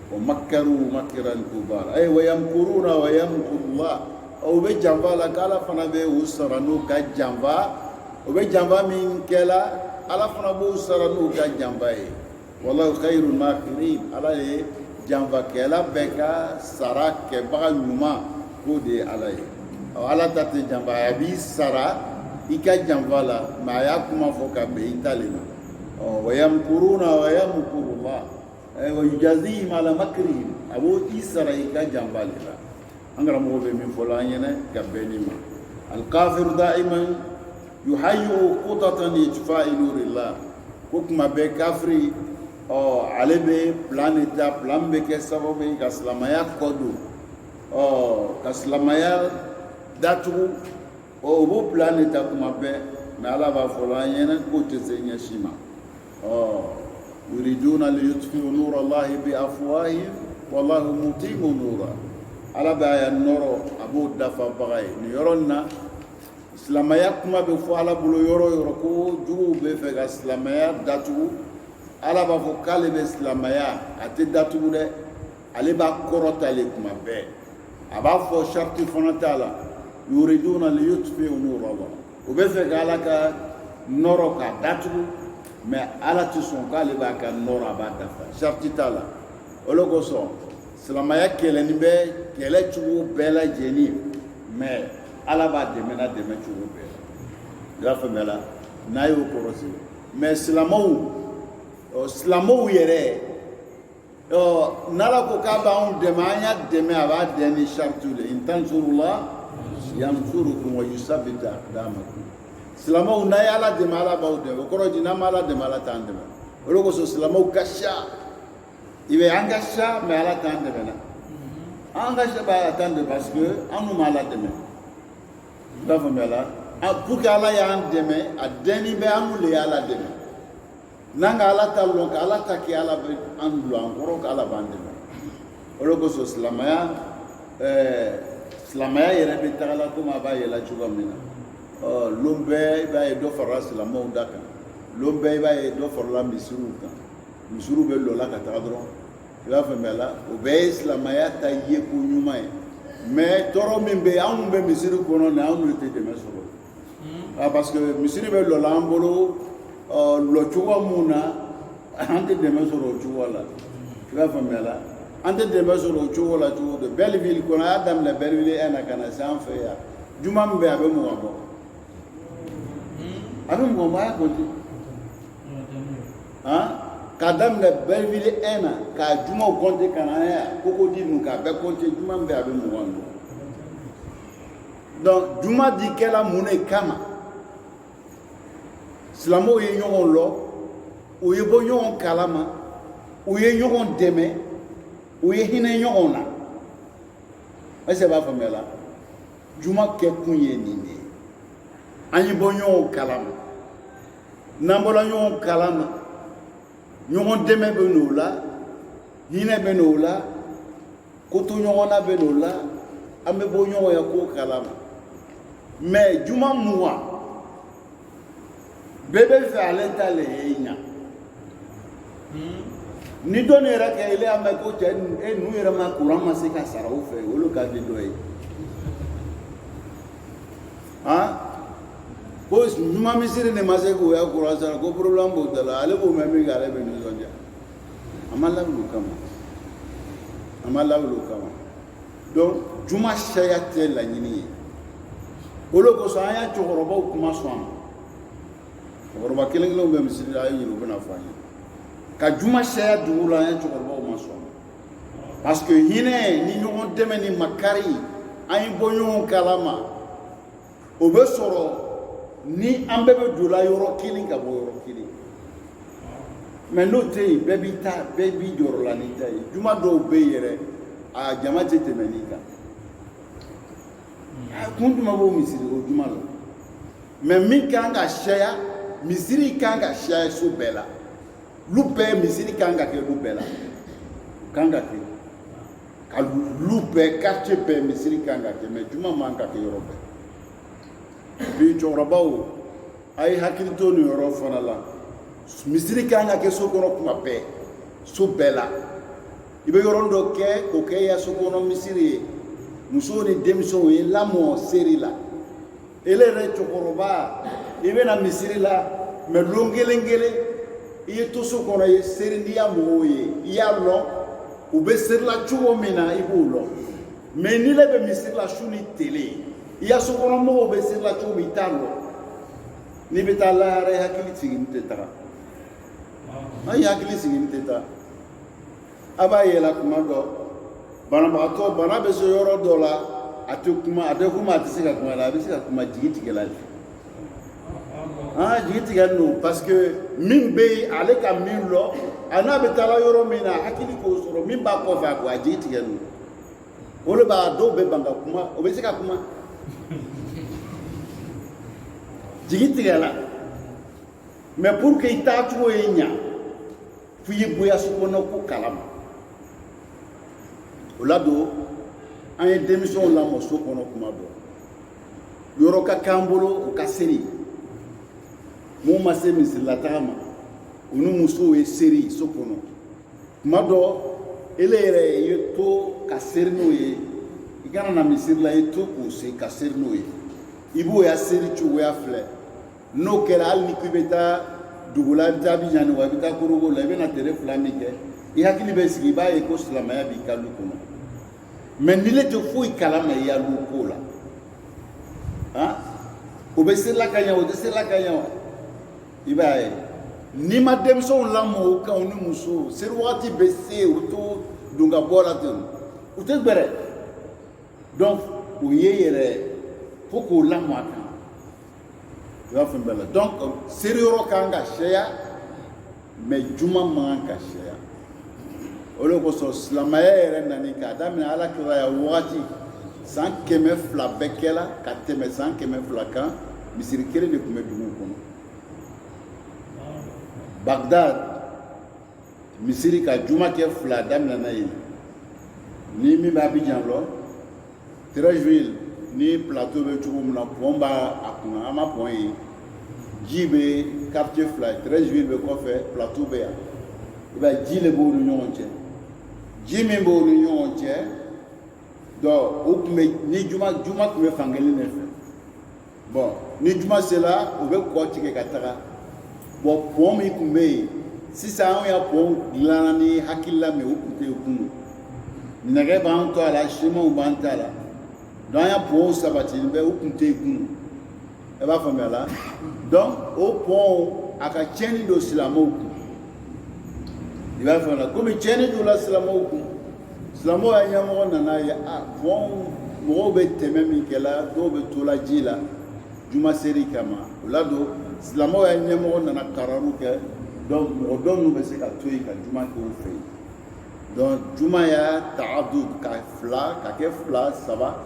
[SPEAKER 1] o makaru makran kubara ay wa yamkuruna wa yamkurullah o be jamba la kala fana be usaranu ka jamba o be jamba min kela ala fana bo usaranu ka jamba e wallahu khairul makirin ala ye jamba kela be ka sara ke ba nyuma ko de ala ye ala tate jamba ya bi sara ika jamba la ma ya kuma fo ka be italina wa yamkuruna wa yamkurullah wa yujazihim ala makrihim abo isara ika jamba la angara mo be min fola nyene gabenima al kafir da'iman yuhayyu qutatan itfa'i nurillah kokuma be kafri o alebe planeta plambe ke sababu ka islamaya kodu o ka islamaya datu o bo planeta kuma be na ala ba fola nyene ko te zenya shima o yuriduna li yutfi'u nurallahi bi afwahihim wallahu mutimmu nura ala ba ya noro abu dafa bagay ni yoronna islamaya kuma be fo ala bulo yoro ko jugu be fe ga islamaya datu ala ba fo kale be islamaya ate datu de ale ba korota le kuma be aba fo sharti fonatala yuriduna li yutfi'u nur Allah o be fe ga ala ka noro ka datu mais ala tu son kale ba ka noro ba dafa sharti tala ologo so silamaya kɛlɛ ni bɛ kɛlɛ cogo bɛɛ lajɛlen mais ala b'a dɛmɛ na dɛmɛ cogo bɛɛ la i y'a faamuya la n'a y'o kɔrɔsi mais silamɛw yɛrɛ n'ala ko k'a b'anw dɛmɛ an y'a dɛmɛ a b'a dɛmɛ ni saritiw de in tansurula yansurukum wa yusabbit aqdamakum silamɛw n'a ye ala dɛmɛ ala b'aw dɛmɛ o kɔrɔ di n'a ma ala dɛmɛ ala t'an dɛmɛ o de kosɔn silamɛw ka ca il est engagé mais à la tente de maintenant engagé par la tente parce que on nous mal à demain donc voilà pour que Allah y a demain à deni be amule ala demain nanga ala talon ka ala taki ala be andu encore ala bande ologo so islamaya yere be tagala kuma ba yela chuga mina lombe ba e do fara islamo daka lombe ba e do fara misuru kan misuru be lola ka tagadro ila famela o be islamaya ta ye ko nyuma e mais toro min be an be misuru kono na an te de mesoro parce que misuru be lola ambolo lo chuwa muna ante de mesoro chuwa la ila famela ante de mesoro chuwa la chuwa de Belleville kono adam la Belleville ena kana sanfe ya juma mbe abe mo wabo abe mo ma ko kadam le Belleville ena ka juma konte kana ya koko di nu ka be konte juma mbe abe mo wando donc juma di kela mune kama silamo ye nyon lo u ye bɔ ɲɔgɔn kalama u ye ɲɔgɔn dɛmɛ u ye hinɛ ɲɔgɔn na est-ce que b'a faamuya la juma kɛ kun ye nin de ye an ye bɔ ɲɔgɔn kalama n'an bɔra ɲɔgɔn kalama ɲɔgɔn dɛmɛ bɛ n'o la hinɛ bɛ n'o la ko to ɲɔgɔnna bɛ n'o la an bɛ bɔ ɲɔgɔn ya ko kalama mais juma mugan bɛɛ bɛ fɛ ale ta le ye ɲa ni dɔ ni yɛrɛ kɛ ile an bɛ ko cɛ n'u yɛrɛ ma courant ma se ka sara u fɛ olu ka di dɔ ye ko juma misiri ne ma se k'o ya courant sara ko problème b'o da la ale b'o mɛn min kɛ ale bɛ nisɔndiya a ma lawuli o kama donc juma sariya tɛ laɲini ye o de kosɔn an y'a cɛkɔrɔbaw kuma sɔn a ma cɛkɔrɔba kelen kelenw bɛ misiri la a ye ɲini u bɛna fɔ an ye ka juma sariya dugu la an ye cɛkɔrɔbaw ma sɔn a ma parce que hinɛ ni ɲɔgɔn dɛmɛ ni makari an ye bɔ ɲɔgɔn kalama o bɛ sɔrɔ ni an bɛɛ bɛ don la yɔrɔ kelen ka bɔ yɔrɔ kelen mais n'o tɛ yen bɛɛ b'i ta bɛɛ b'i jɔyɔrɔ la n'i ta ye juma dɔw bɛ yen yɛrɛ a jama tɛ tɛmɛ n'i kan kun jumɛn b'o misiri o juma la mais min kan ka sariya misiri kan ka sariya so bɛɛ la lu bɛɛ misiri kan ka kɛ lu bɛɛ la kan ka kɛ ka lu bɛɛ quartier bɛɛ misiri kan ka kɛ mais juma man ka kɛ yɔrɔ bɛɛ bi cɛkɔrɔbaw a ye hakili to nin yɔrɔ fana la misiri kan ka kɛ so kɔnɔ kuma bɛɛ so bɛɛ la i bɛ yɔrɔ dɔ kɛ k'o kɛ i ya so kɔnɔ misiri ye musow ni denmisɛnw ye lamɔ seri la ele yɛrɛ cɛkɔrɔba i bɛna misiri la mais don kelen kelen i ye to so kɔnɔ i ye seri n'i y'a mɔgɔw ye i y'a lɔn u bɛ seri la cogo min na i b'o lɔn mais n'i le bɛ misiri la su ni tele i ya so kɔnɔ mɔgɔw bɛ seri la cogo min i t'a lɔn n'i bɛ taa lahara i hakili sigini tɛ taga an hakili sigini tɛ taa a b'a yɛlɛ kuma dɔ banabagatɔ bana bɛ se yɔrɔ dɔ la a tɛ kuma a tɛ kuma a tɛ se ka kuma la a bɛ se ka kuma jigi tigɛla de jigi tigɛ no parce que min bɛ yen ale ka min lɔ a n'a bɛ taa la yɔrɔ min na hakili k'o sɔrɔ min b'a kɔfɛ a ko a jigi tigɛ no o de b'a dɔw bɛ ban ka kuma o bɛ se ka kuma jigi tigɛ la mais pour que i taa cogo ye ɲa f'i ye bonya so kɔnɔ ko kalama o la don an ye denmisɛnw lamɔ so kɔnɔ kuma dɔ yɔrɔ ka k'an bolo o ka seri mun ma se misilataga ma u ni musow ye seri so kɔnɔ kuma dɔ ele yɛrɛ ye to ka seri n'o ye i kana na misiri la i to k'o se ka seri n'o ye i b'o ya seri cogoya filɛ n'o kɛra hali ni k'i bɛ taa dugu la i bɛ taa Abidjan wa i bɛ taa Korogo la i bɛna tɛrɛ fila min kɛ i hakili bɛ sigi i b'a ye ko silamɛya b'i ka lu kɔnɔ mais n'i le tɛ foyi kalama i ya lu ko la o bɛ seri la ka ɲɛ o tɛ seri la ka ɲɛ i b'a ye n'i ma denmisɛnw lamɔ o kan u ni musow seri wagati bɛ se u to don ka bɔ la ten u tɛ gbɛrɛ donc o ye yɛrɛ fo k'o lamɔ a kan i b'a faamu bɛɛ la donc seri yɔrɔ kan ka sariya mais juma man kan ka sariya o de kosɔn silamɛya yɛrɛ nani k'a daminɛ alakira ya wagati san 200 bɛɛ kɛla ka tɛmɛ san 200 kan misiri kelen de tun bɛ dugu kɔnɔ Bagdad misiri ka juma kɛ 2 daminɛna yen ni min bɛ Abidjan lɔ Treichville ni plateau bɛ cogo min na pont b'a a kunna an ma pont ye ji bɛ quartier 2 ye Treichville bɛ kɔfɛ plateau bɛ yan i b'a ye ji le b'u ni ɲɔgɔn cɛ ji min b'u ni ɲɔgɔn cɛ donc o tun bɛ ni juma tun bɛ fan kelen de fɛ bon ni juma sera u bɛ kɔ tigɛ ka taga bon pont min tun bɛ yen sisan anw ya pont dilanna ni hakilila min o tun tɛ yen kunun nɛgɛ b'an to a la simanw b'an ta la donc an ya pont sabatili bɛ o tun tɛ yen kunun i b'a faamuya la donc o pont a ka tiɲɛni don silamɛw kun i b'a faamuya la komi tiɲɛni donna silamɛw kun silamɛw ya ɲɛmɔgɔ nana ye pont mɔgɔw bɛ tɛmɛ min kɛla dɔw bɛ to la ji la juma seri kama o la don silamɛw ya ɲɛmɔgɔ nana kararu kɛ donc mɔgɔ dɔ ninnu bɛ se ka to yen ka juma kɛ u fɛ yen donc juma y'a taabudud ka kɛ fila saba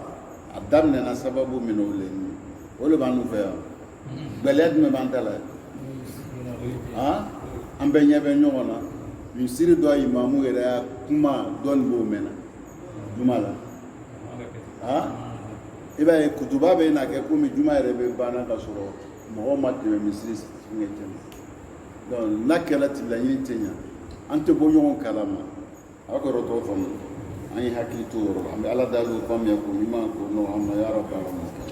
[SPEAKER 1] a daminɛna sababu min na o le b'an fɛ yan gɛlɛya jumɛn b'an ta la an bɛ ɲɛ bɛ ɲɔgɔn na misiri dɔ imamu yɛrɛ y'a kuma dɔɔni b'o mɛn na juma la i b'a ye kutuba bɛ na kɛ komi juma yɛrɛ bɛ banna ka sɔrɔ mɔgɔw ma tɛmɛ misiri ɲɛ tɛmɛ donc n'a kɛra ten laɲini tɛ ɲa an tɛ bɔ ɲɔgɔn kalama a kɔrɔ tɔw faamu an ye hakili to o yɔrɔ la an bɛ ala dali o faamuya ko ɲuman ko nɔgɔya ya rabbi alamin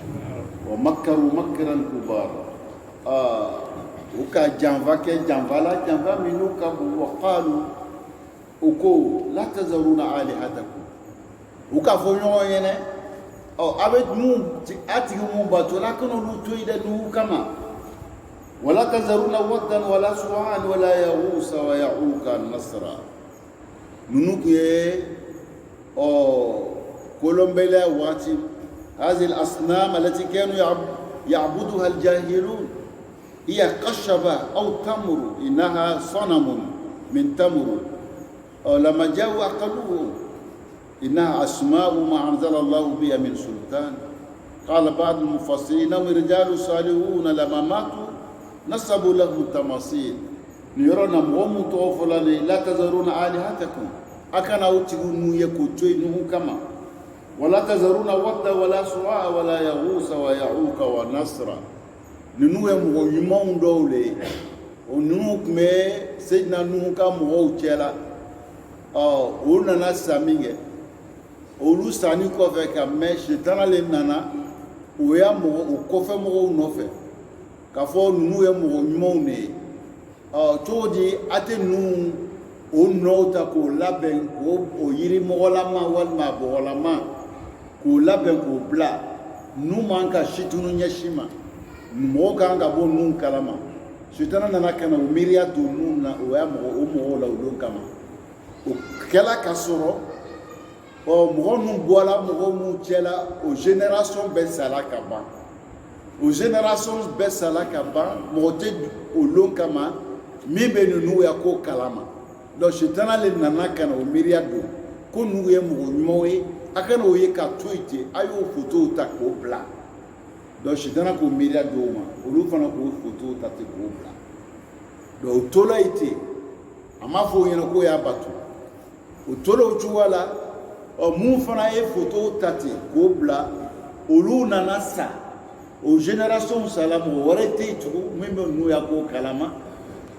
[SPEAKER 1] wa makaru makaran kubara u ka janfa kɛ janfa la janfa min n'u ka bon wa qalu u ko la tazaruna alihatakum u ka fɔ ɲɔgɔn ye dɛ a bɛ a tigi mun bato la kana olu to yen dɛ n'u kama wala tazaruna waddan wala suwa'an wala yaghus wa ya'uqa nasra ninnu tun ye kolonbɛlɛ waati هذه الأصنام التي كانوا يعبدها الجاهلون هي قشبة أو تمر إنها صنم من تمر لما جاءوا أقلوه إنها أسماء ما أنزل الله بها من سلطان قال بعض المفسرين هم رجال صالحون لما ماتوا نصبوا لهم تماثيل نيرون مغم توفلاني لا تزرون آلهتكم أكن أوتيغون يكوتوي نهو كما ولا تزرون ودا ولا سواء ولا يغوث ويعوق ونصرا ننو يمغو يمون دولي وننو كمي سيدنا ننو كامغو تيلا وننا سامينغ olu sani kɔfɛ ka mɛn sitana le nana o y'a mɔgɔ o kɔfɛ mɔgɔw nɔfɛ k'a fɔ ninnu ye mɔgɔ ɲumanw de ye cogo di a tɛ ninnu o nɔw ta k'o labɛn k'o yiri mɔgɔlama walima a bɔgɔlama k'o labɛn k'o bila ninnu man ka situnu ɲɛsin ma mɔgɔw kan ka bɔ ninnu kalama sitana nana ka na o miiriya don ninnu na o y'a o mɔgɔw la o don kama o kɛla ka sɔrɔ mɔgɔ ninnu bɔra mɔgɔ minnu cɛla o génération bɛɛ sala ka ban o génération bɛɛ sala ka ban mɔgɔ tɛ o don kama min bɛ ninnu ya ko kalama donc sitana le nana ka na o miiriya don ko ninnu ye mɔgɔ ɲumanw ye a kana o ye ka to yen ten a y'o photo ta k'o bila donc sitana k'o miiriya don o ma olu fana k'o photo ta ten k'o bila donc o tola yen ten a m'a fɔ o ɲɛna k'o y'a bato o tola o cogoya la mun fana ye photo ta ten k'o bila olu nana sa o génération sala mɔgɔ wɛrɛ tɛ yen tugun min bɛ ninnu ya k'o kalama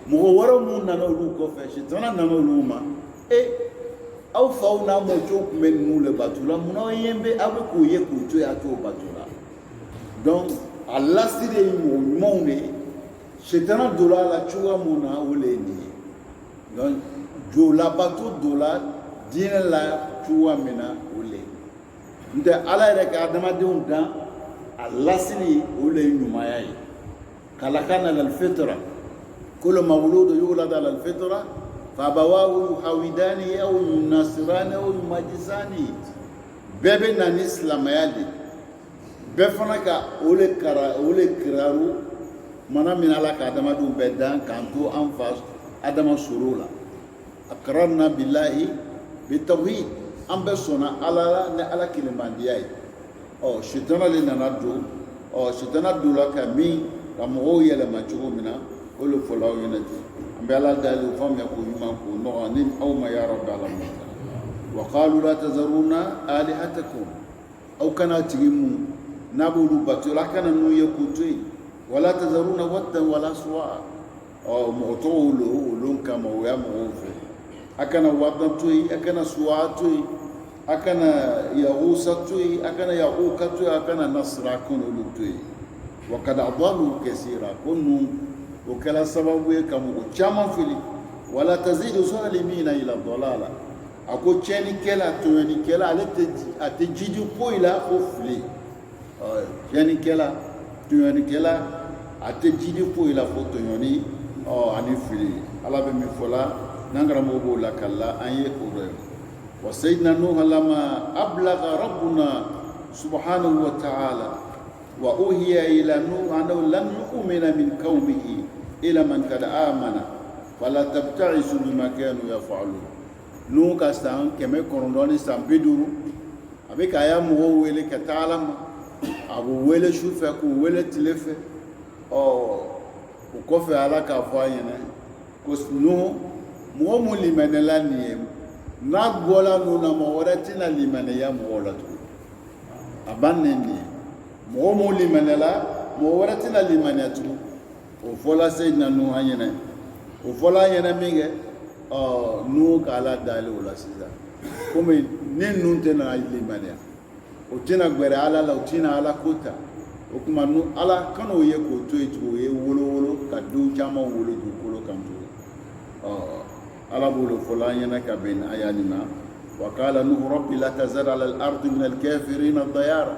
[SPEAKER 1] mɔgɔ wɛrɛ minnu nana olu kɔfɛ sitana nana olu ma aw faw n'a mɔcɛw tun bɛ ninnu le bato la munna aw bɛ k'o ye k'o to yen a t'o bato la donc a lasi de ye mɔgɔ ɲumanw de ye sitana donna a la cogoya mun na o le ye nin ye donc jolabato donna diinɛ la cogoya min na o le ye n tɛ ala yɛrɛ ka adamadenw dan a lasili o le ye ɲumanya ye khalaqana alal fitra kullu mawludun yuladu alal fitra فأبواه يهودانه أو ينصرانه أو يمجسانه bɛɛ bɛ na ni silamɛya de bɛɛ fana ka o le kiraru mana min ala ka adamadenw bɛɛ dan k'an to an fa adama soro la akararna bilahi bitawhid an bɛɛ sɔnna ala la ni ala kelenbandiya ye sitana le nana don sitana donla ka min ka mɔgɔw yɛlɛma cogo min na o le fɔla aw ɲɛna ten an bɛ ala dali o faamuya k'o ɲuman k'o nɔgɔya ni aw ma ya rabbi alamin wa qalu la tazaruna alihatakum aw kana tigi mun n'a b'olu bato la a kana n'u ye k'u to yen wala tazaruna waddan wala suwa mɔgɔ tɔgɔw lo olu kama o y'a mɔgɔw fɛ a kana waddan to yen a kana suwa to yen a kana yagusa to yen a kana yaguka to yen a kana nasra a kana olu to yen wa kad adalu kasira ko ninnu o kɛra sababu ye ka mɔgɔ caman fili wala tazidu zalimina ila dalala a ko tiɲɛnikɛla tɔɲɔnikɛla ale a tɛ jidi foyi la fo fili tiɲɛnikɛla tɔɲɔnikɛla a tɛ jidi foyi la fo tɔɲɔni ani fili ala bɛ min fɔ la n'an karamɔgɔ b'o la kala an ye o dɔ ye wa sayidina nuhu lama ablaga rabbuna subhanahu wa ta'ala wa uhiya ila nuhu annahu lam yu'mina min qawmihi ila man qad amana fala tabta'isu bima kanu yaf'alun nu ka san kɛmɛ kɔnɔntɔn ni san 50 a bɛ k'a ya mɔgɔw wele ka taa Ala ma a b'u wele su fɛ k'u wele tile fɛ o kɔfɛ Ala k'a fɔ a ɲɛna ko nu mɔgɔ mun limaniya nin ye n'a bɔla nu na mɔgɔ wɛrɛ tɛna limaniya mɔgɔw la tugun a ban nin ye mɔgɔ mun limaniyala mɔgɔ wɛrɛ tɛna limaniya tugun o fɔla Seydina Nuhu ɲɛna o fɔla ɲɛna min kɛ Nuhu ka Ala dali o la sisan komi ni ninnu tɛna limaniya o tɛna gbɛrɛ Ala la o tɛna Ala ko ta o tuma Ala kan'o ye k'o to yen tugun o ye wolowolo ka denw caman wolo dugukolo kan tugun Ala b'o fɔla an ɲɛna ka bɛn aya nin ma wa qala Nuhu rabbi la tazar ala al-ardi min al-kafirina dayara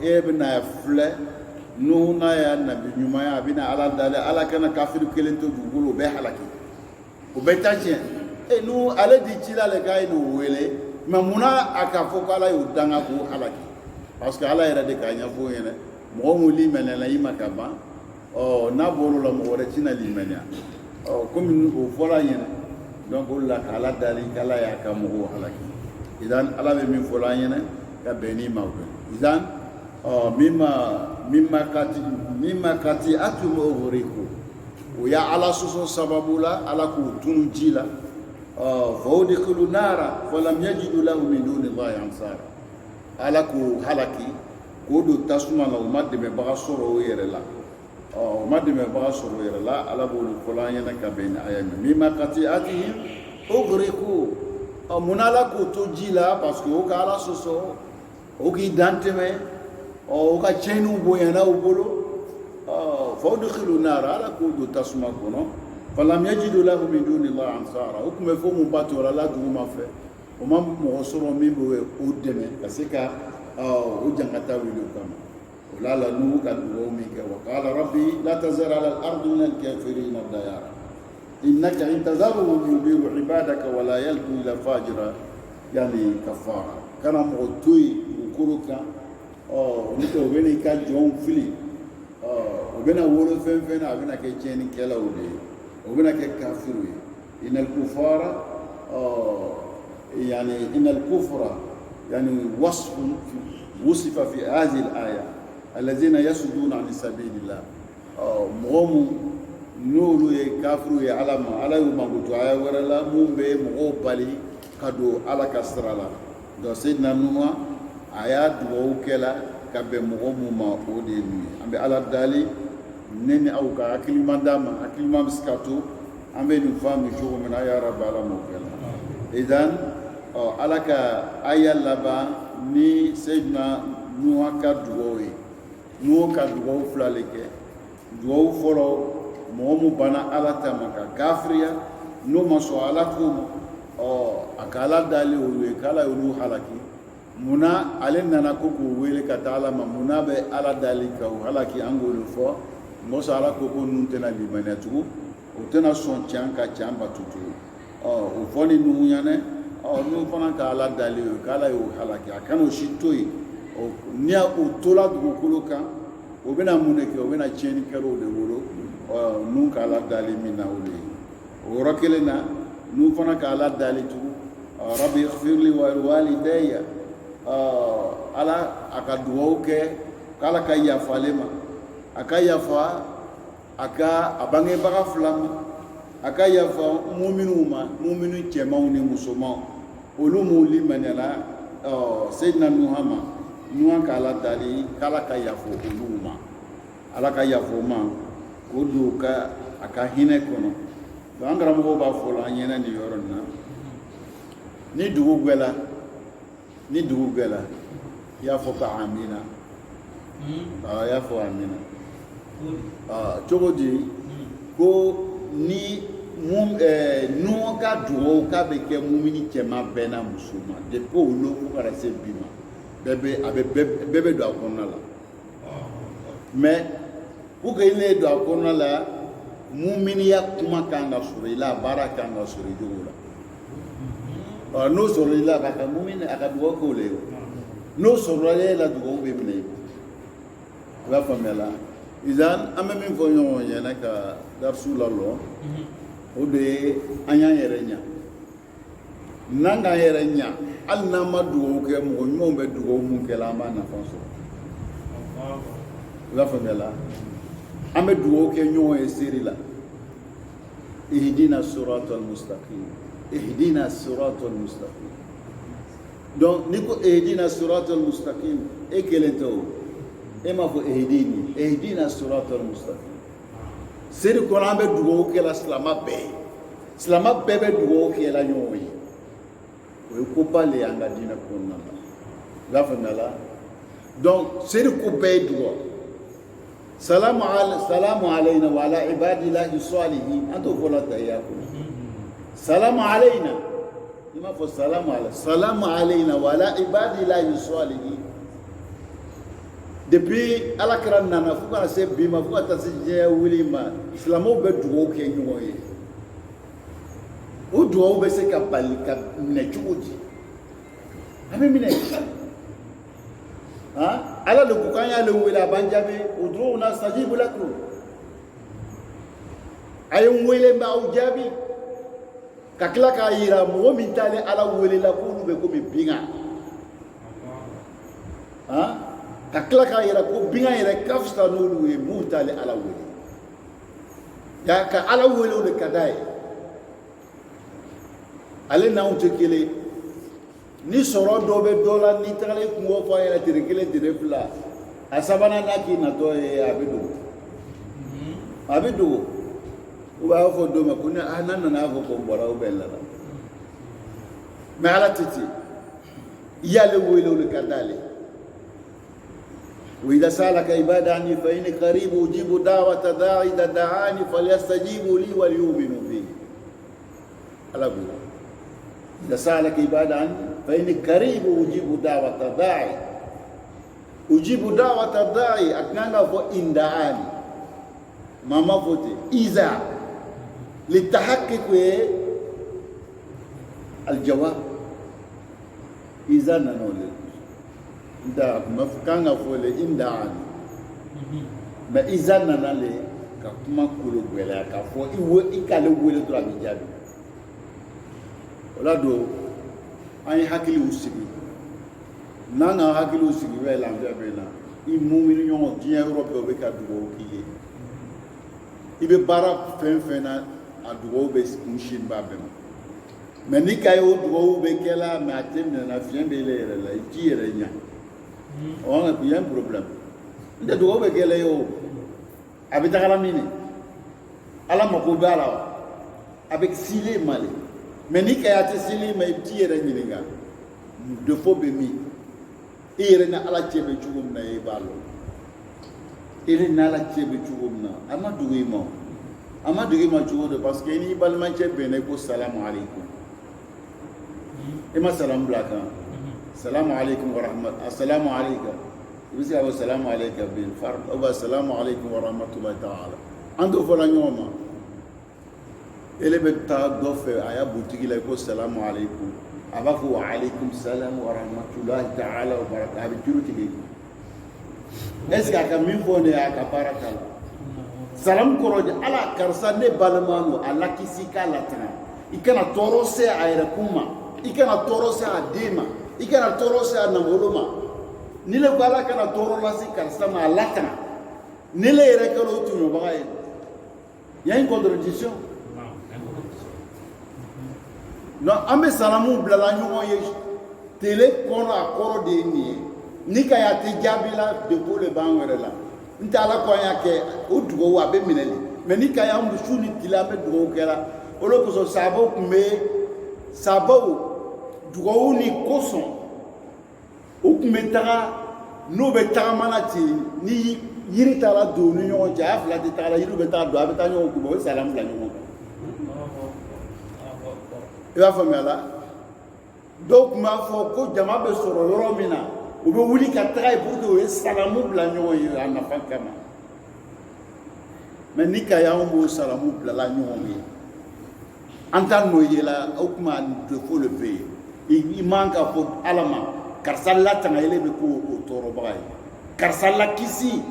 [SPEAKER 1] e bɛna filɛ Nuhu n'a y'a nabi ɲuman ye a bɛna Ala dali Ala kana kafiri kelen to dugukolo o bɛ halaki o bɛ taa tiɲɛ Nuhu ale di ci la le k'a ye n'o wele mais munna a k'a fɔ ko Ala y'o danga k'o halaki parce que Ala yɛrɛ de k'a ɲɛfɔ o ɲɛna mɔgɔ mun limaniyala i ma ka ban n'a bɔr'o la mɔgɔ wɛrɛ tɛna limaniya komi o fɔra ɲɛna donc o la k'Ala dali k'Ala y'a ka mɔgɔw halaki idan Ala bɛ min fɔla an ɲɛna ka bɛn n'i ma o kɛ idan mimma kati atum ughriqu o ya Ala sɔsɔ sababu la Ala k'u tunu ji la fa udkhilu nara falam yajidu lahu min duni Allahi ansara Ala k'u halaki k'o don tasuma la o ma dɛmɛbaga sɔrɔ o yɛrɛ la o ma dɛmɛbaga sɔrɔ o yɛrɛ la Ala b'olu fɔla an ɲɛna ka bɛn ni aya min mimma qati'atihim ughriqu munna Ala k'o to ji la parce que o ka Ala sɔsɔ o k'i dan tɛmɛ o ka tiɲɛniw bonyana u bolo fa udkhilu nara Ala k'o don tasuma kɔnɔ falam yajidu lahu min duni Allahi ansara o tun bɛ fɔ mun ba tora la duguma fɛ o ma mɔgɔ sɔrɔ min bɛ o dɛmɛ ka se ka o jankata wuli o kama o la la Nuhu ka dugawu min kɛ wa qala rabbi la tazar ala al-ardi min al-kafirina dayara innaka in tazarhum yudiru ibadaka wa la yalqu ila fajira yani kafara kana mɔgɔ to yen dugukolo kan olu tɛ o bɛna i ka jɔnw fili o bɛna wolo fɛn fɛn na a bɛna kɛ tiɲɛnikɛlaw de ye o bɛna kɛ kafiru ye inal kufara يعني إن الكفر يعني وصف وصف في هذه الآية الذين يصدون عن سبيل الله مغمو نولو يكافروا يعلم على يوم غتوايا ورلا مومبي مغو بالي كدو على كسرلا دو سيدنا نوح آيات ووكلا كبه مغمو ما أودي نوي أمبي على دالي نيني أو كأكل مدام أكل ما مسكتو أمبي نفهم شو من آية رب على موكلا إذن Ala ka aya laban ni Seydina Nuhu ka dugawu ye Nuhu ka dugawu fila le kɛ dugawu fɔlɔ mɔgɔ mun banna Ala ta ma ka kafiriya n'o ma sɔn Ala ko ma a ka Ala dali olu ye k'Ala y'olu halaki munna ale nana ko k'u wele ka taa Ala ma munna bɛ Ala dali ka o halaki an k'olu fɔ mɔsɔn Ala ko ninnu tɛna limaniya tugun o tɛna sɔn tiɲɛ ka tiɲɛ bato tugun o fɔ ni Nuhu ɲɛna n'o fana ka Ala dali o k'Ala y'o halaki a kana o si to yen n'i o tola dugukolo kan o bɛna mun de kɛ o bɛna tiɲɛnikɛlaw de wolo n'u ka Ala dali min na o de ye o yɔrɔ kelen na n'u fana ka Ala dali tugun rabbi ighfirli wa liwalidayya Ala a ka dugawu kɛ k'Ala ka yafa ale ma a ka yafa a bangebaga fila ma a ka yafa mu'minu ma mu'minu cɛmanw ni musomanw olu m'u limaniyala Seydina Nuhu ma Nuhu ka Ala dali k'Ala ka yafa olu ma Ala ka yafa o ma k'o don a ka hinɛ kɔnɔ an karamɔgɔw b'a fɔ la an ɲɛna nin yɔrɔ nin na ni dugu gwɛla i y'a fɔ ka amina i y'a fɔ amina cogo di ko ni Nuhu ka dugawu k'a bɛ kɛ mumini cɛman bɛɛ n'a musoman depuis olu fo ka se bi ma bɛɛ bɛ don a kɔnɔna la mais pour que i ne don a kɔnɔna la muminiya kuma kan ka sɔrɔ i la a baara kan ka sɔrɔ i jogo la n'o sɔrɔ i la a ka mumini a ka dugawu k'o la ye n'o sɔrɔla e la dugawu bɛ minɛ i b'a faamuya la idan an bɛ min fɔ ɲɔgɔn ɲɛna ka darisu lalɔ o de an y'an yɛrɛ ɲa n'an k'an yɛrɛ ɲa hali n'an ma dugawu kɛ mɔgɔ ɲumanw bɛ dugawu mun kɛla an b'a nafa sɔrɔ i b'a faamuya la an bɛ dugawu kɛ ɲɔgɔn ye seri la ihdina siratal mustaqim ihdina siratal mustaqim donc ni ko ihdina siratal mustaqim e kelen tɛ o e m'a fɔ ihdina siratal mustaqim seri kɔnɔ an bɛ dugawu kɛla silama bɛɛ bɛ dugawu kɛla ɲɔgɔn ye o ye koba le y'an ka diinɛ kɔnɔna la i b'a faamuya la donc seri ko bɛɛ ye dugawu salamu alayna wa ala ibadillahi salihin an t'o fɔ la tahiyya kɔnɔ salamu alayna i m'a fɔ salamu alayna wa ala ibadillahi salihin depuis alakira nana fo kana se bi ma fo ka taa se diɲɛ wuli ma silamɛw bɛ dugawu kɛ ɲɔgɔn ye o dugawu bɛ se ka bali ka minɛ cogo di a bɛ minɛ ala de ko k'an y'ale wele a b'an jaabi ud'una nastajibu lakum a ye n wele n b'aw jaabi ka tila k'a yira mɔgɔ min t'ale ala welela k'olu bɛ komi bingan ka tila k'a yira ko bingan yɛrɛ ka fisa n'olu ye mun t'ale ala wele ka ala wele o de ka d'a ye ale n'anw tɛ kelen ni sɔrɔ dɔ bɛ dɔ la n'i tagala i kungo fɔ a ɲɛna tere kelen tere fila a sabanan n'a k'i natɔ ye a bɛ dogo u b'a fɔ dɔ ma ko n'a nana fɔ ko n bɔra u bɛ n lala mɛ ala tɛ ten i y'ale wele o de ka d'ale وإذا سألك عبادي عني فإني قريب أجيب دعوة داعي إذا دعاني فليستجيبوا لي وليؤمنوا بي على قول إذا سألك عبادي عني فإني قريب أجيب دعوة داعي أجيب دعوة داعي أكنانا فإن دعاني ما فوتي إذا للتحقق الجواب إذا نقول da mafukanga fole indaan ma izana nale ka kuma kolo gwela ka fo iwo ikale wele dra bi jabi wala do ay hakili usigi nanga hakili usigi wela mbe na I mumini nyongo diɲɛ Europe o bɛ ka dugawu k'i ye I bɛ baara fɛn fɛn na a dugawu bɛ kun sin b'a bɛɛ ma mais ni ka ye o dugawu bɛ kɛla mais a tɛ minɛ na fiɲɛ bɛ yɛlɛ yɛrɛ la I t'i yɛrɛ ɲa o il y a un problème n tɛ dugawu bɛ kɛla ye o a bɛ tagala min Ala mako bɛ a la a bɛ sile ma de mais ni ka ye a tɛ sile ma I t'i yɛrɛ ɲininka défaut bɛ min I yɛrɛ ni Ala cɛ bɛ cogo min na I b'a dɔn I yɛrɛ ni Ala cɛ bɛ cogo min na a ma dogo I ma a ma dogo I ma cogo de parce que I ni balimacɛ bɛnna I ko salamu aleykum I ma salamu bila kan salamu aleykum wa rahmat assalamu aleykum I bɛ se ka fɔ salamu aleykum bil fard ou bien salamu aleykum wa rahmatulahi ta'ala an t'o fɔla ɲɔgɔn ma ele bɛ taa dɔ fɛ a y'a butigi la I ko salamu aleykum a b'a fɔ wa aleykum salam wa rahmatulahi ta'ala wa barakatuh a bɛ juru tigɛ est ce que a ka min fɔ ne a ka baara t'a la salamu kɔrɔ de Ala karisa ne balima don a lakisi k'a latanga I kana tɔɔrɔ se a yɛrɛkun ma I kana tɔɔrɔ se a den ma I kana tɔɔrɔ se a nafolo ma ni le ko Ala kana tɔɔrɔ lase karisa ma a latanga ni le yɛrɛ kɛra o tɔɲɔbaga ye il y a une contradiction non an bɛ salamu bilala ɲɔgɔn ye tele kɔnɔ a kɔrɔ de ye nin ye ni ka ya tɛ jaabi la depo le b'an wɛrɛ la n tɛ Ala ko an y'a kɛ o dugawu a bɛ minɛ de mais ni ka y'an su ni tile an bɛ dugawu kɛra o de kosɔn sahabaw tun bɛ sahabaw dugawu ni kosɔn o tun bɛ taga n'o bɛ tagamana ten ni yiri taara don ni ɲɔgɔn cɛ a fila tɛ taga la yiriw bɛ taa don a bɛ taa ɲɔgɔn kunbɛn o ye salamu bila ɲɔgɔn kan I b'a faamuya la dɔw tun b'a fɔ ko jama bɛ sɔrɔ yɔrɔ min na u bɛ wuli ka taga yen pour que u ye salamu bila ɲɔgɔn ye a nafa kama mais ni ka y'anw b'o salamu bilala ɲɔgɔn ye an t'a nɔ ye la o tuma défaut le bɛ yen I man ka fɔ Ala ma karisa latanga ele bɛ k'o tɔɔrɔbaga ye karisa lakisi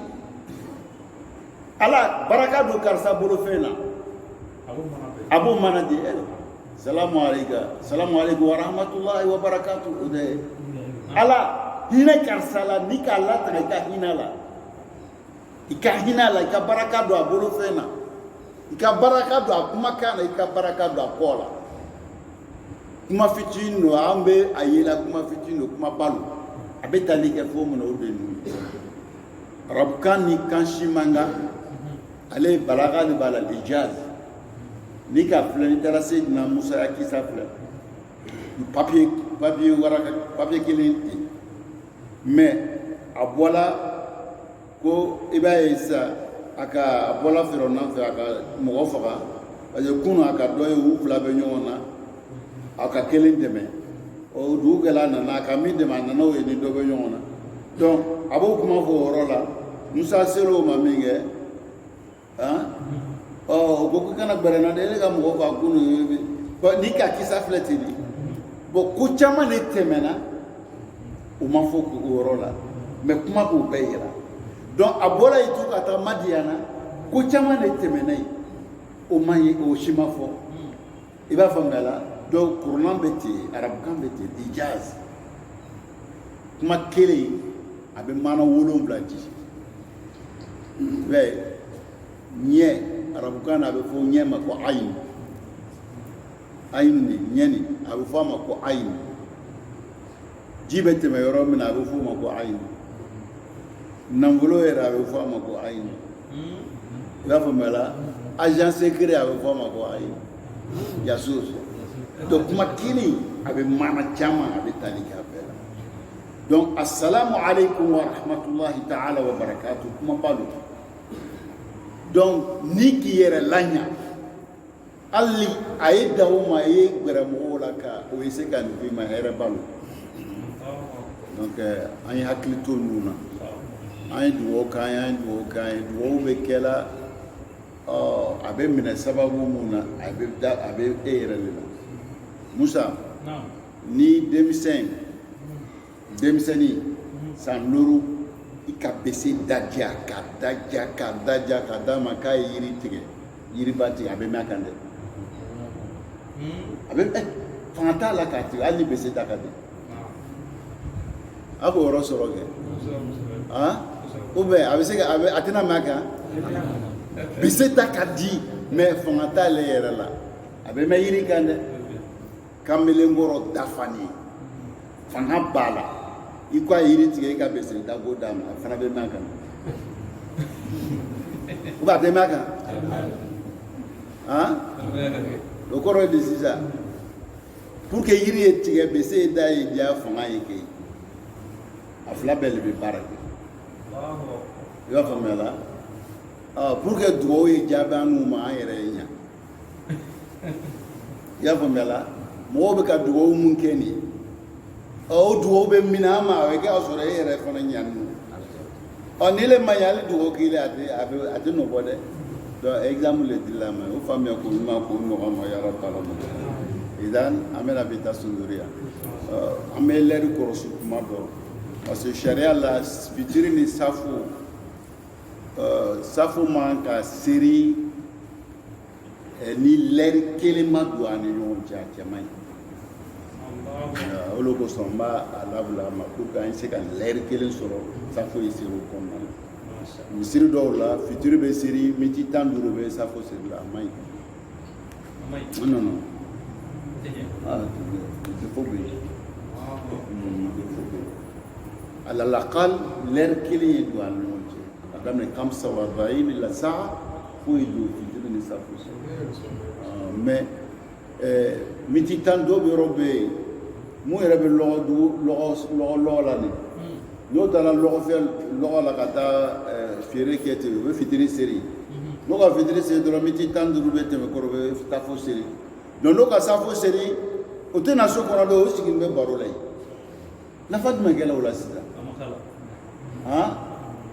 [SPEAKER 1] Ala baraka don karisa bolofɛn na abo mana di salamu alaikum wa rahmatullahi wa barakatuh ude ala hina karsala ni ka Allah ta ka hinala ika baraka do abolo fena ika baraka do akumaka na ika baraka do akola kuma fitino ambe ayela kuma fitino kuma balu abetali ke fomu na udenu rabkan ni kanshimanga ale balaga ni bala ijaz ni ka flani tara sayyidina Musa ya kisa fla papier kilin mais abola ko iba isa aka abola firo nan fe aka mogo faga parce que kuno aka doye wu fla be nyona aka kilin deme o du gala na aka mi de man na o ni do be nyona donc abo kuma fo rola Musa selo maminge o ko kana barana de ga mogo fa kuno ni ka kisa fletini bo ku chama ne temena o ma fo ko rola mais kuma ko bayira donc abola itu kata madiana ku chama ne temenai o mayi o shima fo iba fangala donc kurnan beti arab kan beti ijaz kuma kele abe mana wolon blati be nye arab kan abe fo nye ma ko ayin ni nyeni abe fo ma ko ayin jibete me yoro mina abe fo ma ko ayin nangolo era abe fo ma ko ayin la famela agent secret abe fo ma ko ayin jasus donc makini abe mana chama abe talika bela donc assalamu alaikum wa rahmatullahi ta'ala wa barakatuh kuma palu donc niki yere lanya ali aida uma ye gberamu la ka o ese kan fi ma here balu donc an hakli to nuna an duwo be kela abe mina sababu muna abe ere le Musa ni demiseni san nuru ikabese daja kadama kai yiri tige yiri bati abe makande abe fanta la kati ali bese dakade abo oro soroge ube abe se abe atina maka bese dakadi me fanta le yere la abe me yiri kande kamele ngoro dafani fana bala ikwa yiri tige ka bese dago dama fana be maka uba de maka le corps de ça pour que yiri tige bese da ya fanga yake afla belle be barake yo famela pour que duo ye jabanu ma yere nya ya famela mo be ka duo mun keni o duo be minama we ka so re yere fana nyanu on ile mayali duo kile ate no bode do exemple le dilama o famia ko ma ko no ma ya rabbal alamin idan amela bita sunduria amela ko rosu kuma do parce que sharia la spitiri ni safu manka siri ni ler kelema do ani no jamai olo ko somba alabla ma ko kan se kan ler kelen soro safu isiru konna misiri do la fitiri be siri miti tanduro be safu siri la mai non c'est faux على الأقل لركلي يدوان الموجة أدامنا 45 إلى ساعة هو يدو في جدن سافوس mais miti tando be robe mu yɛrɛ bɛ lɔgɔ la ni n'o taara lɔgɔ la ka taa feere kɛ ten u bɛ fitiri seri n'o ka fitiri seri dɔrɔn miti 15 bɛ tɛmɛ kɔrɔ u bɛ taa fo seri donc n'o ka saa fo seri o tɛna so kɔnɔ dɔn o sigilen bɛ baro la yen nafa jumɛn kɛla o la sisan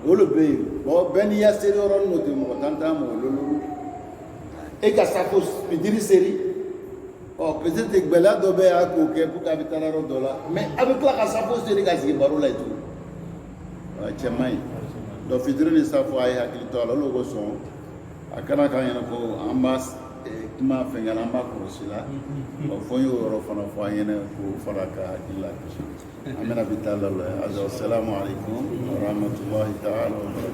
[SPEAKER 1] olu bɛ yen bon bɛɛ n'i ya seri yɔrɔ n'o tɛ mɔgɔ tan mɔgɔ lolo e ka saa fo fitiri seri peut-être gbɛlɛya dɔ bɛ y'a k'o kɛ pour que a bɛ taa yɔrɔ dɔ la mais a bɛ tila ka safo seri ka sigi baro la yen tugun cɛ man ɲi donc fitiri ni safo a ye hakili to a la olu ko sɔn a kana k'an ɲɛna ko an b'a kuma fɛngɛla an b'a kɔlɔsi la fo n y'o yɔrɔ fana fɔ an ɲɛna k'o fara ka hakili la kosɛbɛ an bɛna bi taa la la assalamu alaikum wa rahmatullahi ta'ala wa barakatuh